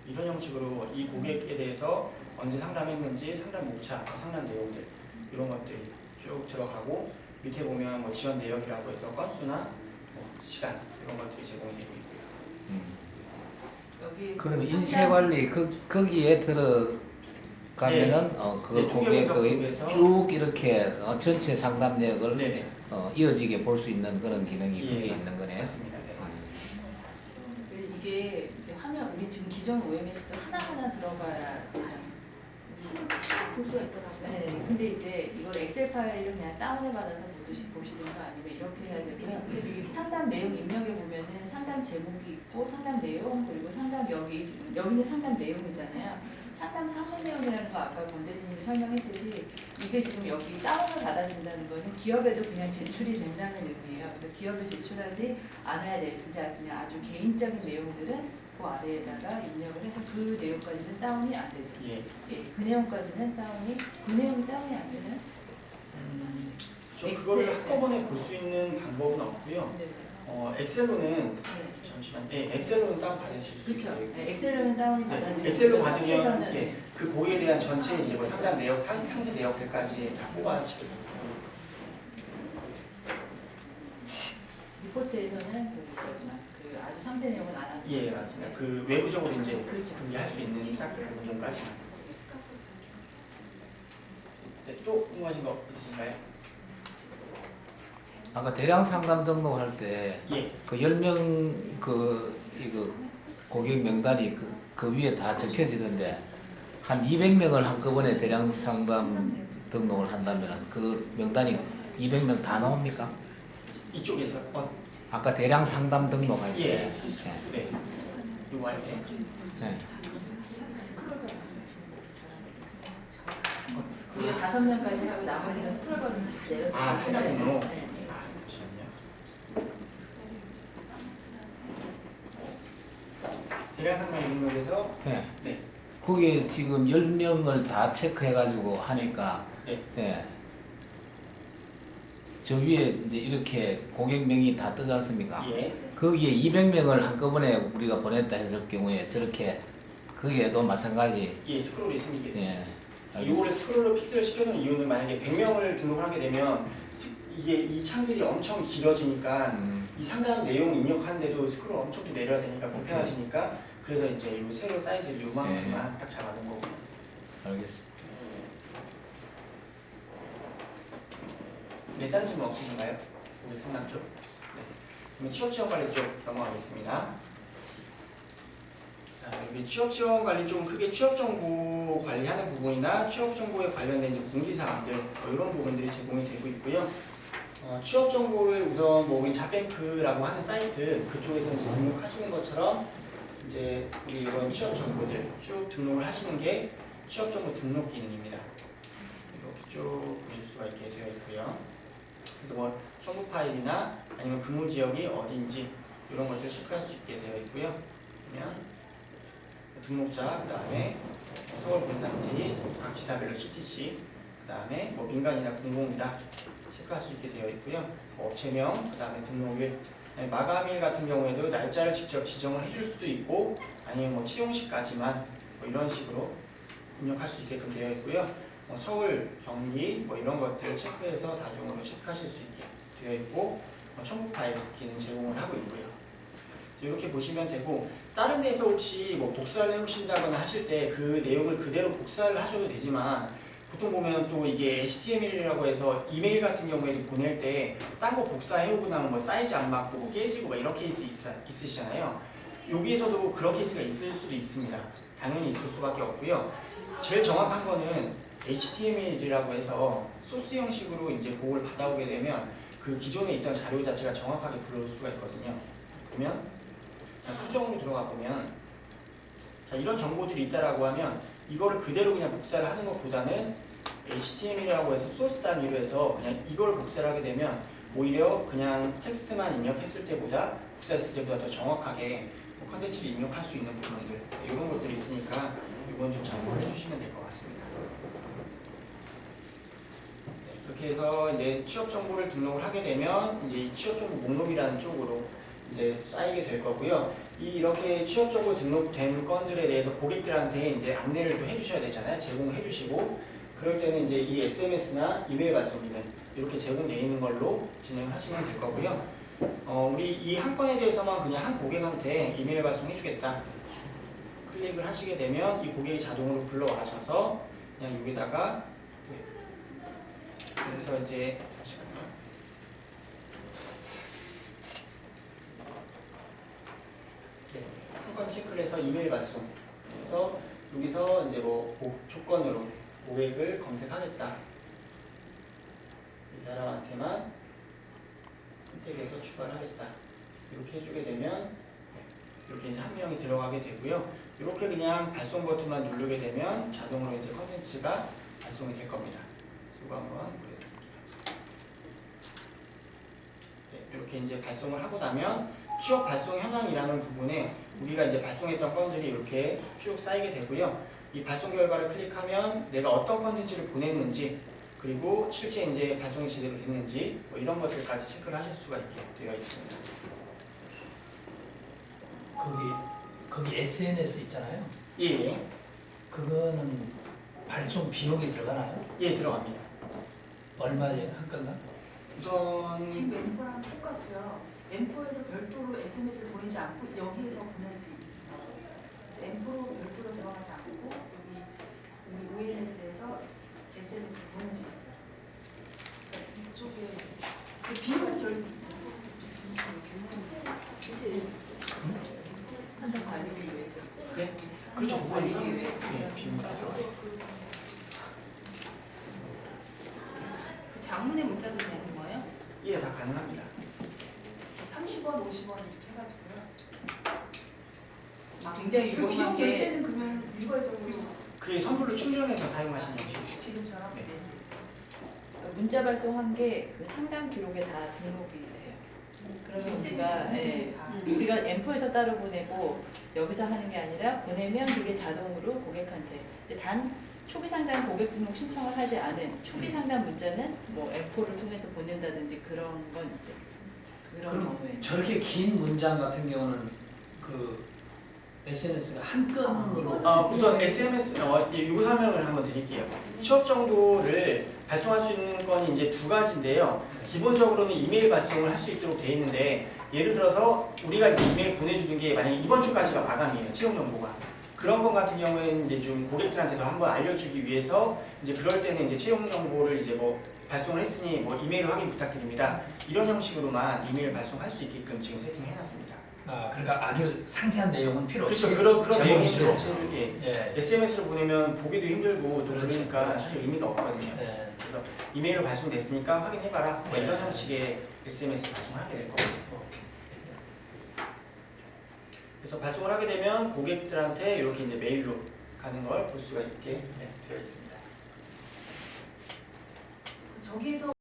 이런 형식으로 이 고객에 대해서 언제 상담했는지 상담 목차, 상담 내용들 이런 것들이 쭉 들어가고 밑에 보면 뭐 지원 내역이라고 해서 건수나 뭐 시간 이런 것들이 제공이 되고 있고요. 여기 그러면 상담- 인쇄관리 거기에 들어가면은 그 네, 통계 분석 고객의 쪽에서. 쭉 이렇게 전체 상담 내역을 네네. 이어지게 볼 수 있는 그런 기능이 예, 거기에 있는 거네. 맞습니다. 네. 그래서 이게 이제 화면 우리 지금 기존 OMS도 하나하나 들어가야 되잖아요. 볼 수가 있더라고요. 네, 근데 이제 이걸 엑셀 파일로 그냥 다운을 받아서 보시든가 아니면 이렇게 해야 되면 상담 내용 입력해 보면은 상담 제목이 있고 상담 내용 그리고 상담 여기는 상담 내용이잖아요. 상담 상세 내용이라는 거 아까 권대리님이 설명했듯이 이게 지금 여기 다운을 받아진다는 거는 기업에도 그냥 제출이 된다는 의미예요. 그래서 기업에 제출하지 않아야 될 진짜 그냥 아주 개인적인 내용들은 그 아래에다가 입력을 해서 그 내용까지는 다운이 안 되죠. 예. 예, 그 내용까지는 그 내용이 다운이 안 되는. 저 그걸 한꺼번에 볼 수 있는 방법은 없고요. 네. 엑셀로는 네. 잠시만, 엑셀로는 다운 받으실 수 그렇죠. 있고요. 네, 엑셀로는 다운이 네, 받아지고 엑셀로 받으면 여기에서는 이렇게 그 고객에 대한 전체 이제 뭐 상담 내역, 상세 내역들까지 다 뽑아지게 됩니다. 리포트에서는 그거지만 그 아주 상세 내용은 안 하고. 예, 맞습니다. 그 외부적으로 이제 그렇죠. 공개할 수 있는 딱 그런 부분까지만. 네, 또 궁금하신 거 있으신가요? 아까 대량 상담 등록할 때 예. 그 10명 이거 고객 명단이 그 위에 다 적혀지던데 한 200명을 한꺼번에 대량 상담 등록을 한다면 그 명단이 200명 다 나옵니까? 이쪽에서 아까 대량 상담 등록할 때. 예. 네. 이거 할 때. 네. 우리가 5명까지 하고 나머지는 스크롤 버튼 잘 내려서. 상담으로. 네. 잠시만요. 대량 상담 등록에서 네. 네. 거기에 지금 10명을 다 체크해가지고 하니까 네. 예. 저 위에 이제 이렇게 고객명이 다 뜨지 않습니까? 예. 거기에 200명을 한꺼번에 우리가 보냈다 했을 경우에 저렇게 거기에도 마찬가지. 예, 스크롤이 생기게 돼요. 예. 이거를 스크롤로 픽셀을 시켜놓은 이유는 만약에 100명을 등록하게 되면 이게 이 창들이 엄청 길어지니까 이 상담 내용 입력하는데도 스크롤 엄청 또 내려야 되니까 불편하시니까 그래서 이제 요 세로 사이즈를 요만큼만 딱 잡아놓은 거고. 알겠습니다. 네, 다른 질문 없으신가요? 고객 상담 쪽. 네. 그럼 취업지원관리 쪽 넘어가겠습니다. 여기 취업지원관리 좀 크게 취업정보 관리하는 부분이나 취업정보에 관련된 이제 공지사항들 이런 부분들이 제공이 되고 있고요. 취업정보를 우선 뭐 우리 잡뱅크라고 하는 사이트 그쪽에서 이제 등록하시는 것처럼 이제 우리 이런 취업정보들 쭉 등록을 하시는 게 취업정보 등록 기능입니다. 이렇게 쭉 보실 수가 있게 되어 있고요. 그래서 뭐 정보 파일이나 아니면 근무 지역이 어딘지 이런 것들 체크할 수 있게 되어 있고요. 그러면 등록자, 그 다음에 서울 본산지, 각 지사별로 CTC, 그 다음에 뭐 민간이나 공공이다 체크할 수 있게 되어 있고요. 뭐 업체명, 그 다음에 등록일, 마감일 같은 경우에도 날짜를 직접 지정을 해줄 수도 있고 아니면 뭐 채용시까지만 뭐 이런 식으로 입력할 수 있게끔 되어 있고요. 서울, 경기 뭐 이런 것들 체크해서 다중으로 체크하실 수 있게 되어 있고 첨부 파일 기능 제공을 하고 있고요. 이렇게 보시면 되고 다른 데서 혹시 뭐 복사를 해오신다거나 하실 때 그 내용을 그대로 복사를 하셔도 되지만 보통 보면 또 이게 HTML이라고 해서 이메일 같은 경우에도 보낼 때 딴 거 복사해오고 나면 뭐 사이즈 안 맞고 뭐 깨지고 막 이런 케이스 있으시잖아요. 여기에서도 그런 케이스가 있을 수도 있습니다. 당연히 있을 수밖에 없고요. 제일 정확한 거는 HTML이라고 해서 소스 형식으로 이제 보고를 받아오게 되면 그 기존에 있던 자료 자체가 정확하게 불러올 수가 있거든요. 그러면 자, 수정으로 들어가 보면 자, 이런 정보들이 있다라고 하면 이거를 그대로 그냥 복사를 하는 것보다는 HTML이라고 해서 소스 단위로 해서 그냥 이걸 복사를 하게 되면 오히려 그냥 텍스트만 입력했을 때보다 복사했을 때보다 더 정확하게 뭐 컨텐츠를 입력할 수 있는 부분들 이런 것들이 있으니까 이건 좀 참고를 해주시면 될 것 같습니다. 네, 그렇게 해서 이제 취업 정보를 등록을 하게 되면 이제 이 취업 정보 목록이라는 쪽으로 이제 쌓이게 될 거고요. 이렇게 취업 정보 등록된 건들에 대해서 고객들한테 이제 안내를 또 해주셔야 되잖아요. 제공해 주시고 그럴 때는 이제 이 SMS나 이메일 발송기는 이렇게 제공되어 있는 걸로 진행하시면 될 거고요. 우리 이 한 건에 대해서만 그냥 한 고객한테 이메일 발송해 주겠다. 클릭을 하시게 되면 이 고객이 자동으로 불러와셔서 그냥 여기다가 그래서 이제 한 건 체크를 해서 이메일 발송. 그래서 여기서 이제 뭐 조건으로 고객을 검색하겠다. 이 사람한테만 선택해서 추가를 하겠다. 이렇게 해주게 되면 이렇게 이제 한 명이 들어가게 되고요. 이렇게 그냥 발송 버튼만 누르게 되면 자동으로 이제 컨텐츠가 발송이 될 겁니다. 이거 한번 보여드릴게요. 네, 이렇게 이제 발송을 하고 나면 취업 발송 현황이라는 부분에 우리가 이제 발송했던 건들이 이렇게 쭉 쌓이게 되고요. 이 발송 결과를 클릭하면 내가 어떤 컨텐츠를 보냈는지 그리고 실제 이제 발송이 제대로 됐는지 뭐 이런 것들까지 체크를 하실 수가 있게 되어 있습니다. 거기 SNS 있잖아요. 예, 그거는 발송 비용이 들어가나요? 예 들어갑니다. 얼마에 한 건가? 우선 지금 M4랑 똑같고요. M4에서 별도로 SMS를 보내지 않고 여기에서 보낼 수 있어요. 그래서 M4로 별도로 들어가지 않고 여기 우리 ONS에서 SMS를 보낼 수 있어요. 그러니까 이쪽에 비용은 결국 한번 관리비 위해죠. 네, 그렇죠. 그건 관리비 위해. 네, 비용이 다 들어가죠. 그 장문의 문자도 되는 거예요? 예, 다 가능합니다. 30원, 50원 이렇게 해가지고요. 굉장히 그 비용 유용한 게 결제는 그러면 일괄적으로 그게 선불로 충전해서 사용하시는 형식이죠. 지금처럼 네. 문자 발송한 게 그 상담 기록에 다 등록이 돼요. 그러면 우리가 우리가 M4에서 따로 보내고 여기서 하는 게 아니라 보내면 그게 자동으로 고객한테 근데 단 초기 상담 고객 등록 신청을 하지 않은 초기 상담 문자는 뭐 M4를 통해서 보낸다든지 그런 건 있죠. 그런 그럼 경우에 저렇게 긴 문장 같은 경우는 그 SNS가 한 건으로 우선 SMS 요 설명을 한번 드릴게요. 취업 정보를 발송할 수 있는 건이 이제 두 가지인데요. 기본적으로는 이메일 발송을 할 수 있도록 되어 있는데 예를 들어서 우리가 이제 이메일 보내주는 게 만약에 이번 주까지가 마감이에요. 채용 정보가. 그런 것 같은 경우에는 이제 좀 고객들한테도 한번 알려주기 위해서 이제 그럴 때는 이제 채용 정보를 이제 뭐 발송을 했으니 뭐 이메일 확인 부탁드립니다. 이런 형식으로만 이메일 발송할 수 있게끔 지금 세팅을 해놨습니다. 그러니까 아주 상세한 내용은 필요 없이 그렇죠. 그런 내용 제목으로. 자체를 예. SMS로 보내면 보기도 힘들고 또 그렇죠. 그러니까 사실 의미가 없거든요. 예. 그래서 이메일로 발송됐으니까 확인해봐라. 뭐 네. 이런 형식의 SMS 발송을 하게 될 거고요. 그래서 발송을 하게 되면 고객들한테 이렇게 이제 메일로 가는 걸 볼 수가 있게 되어 있습니다. 저기에서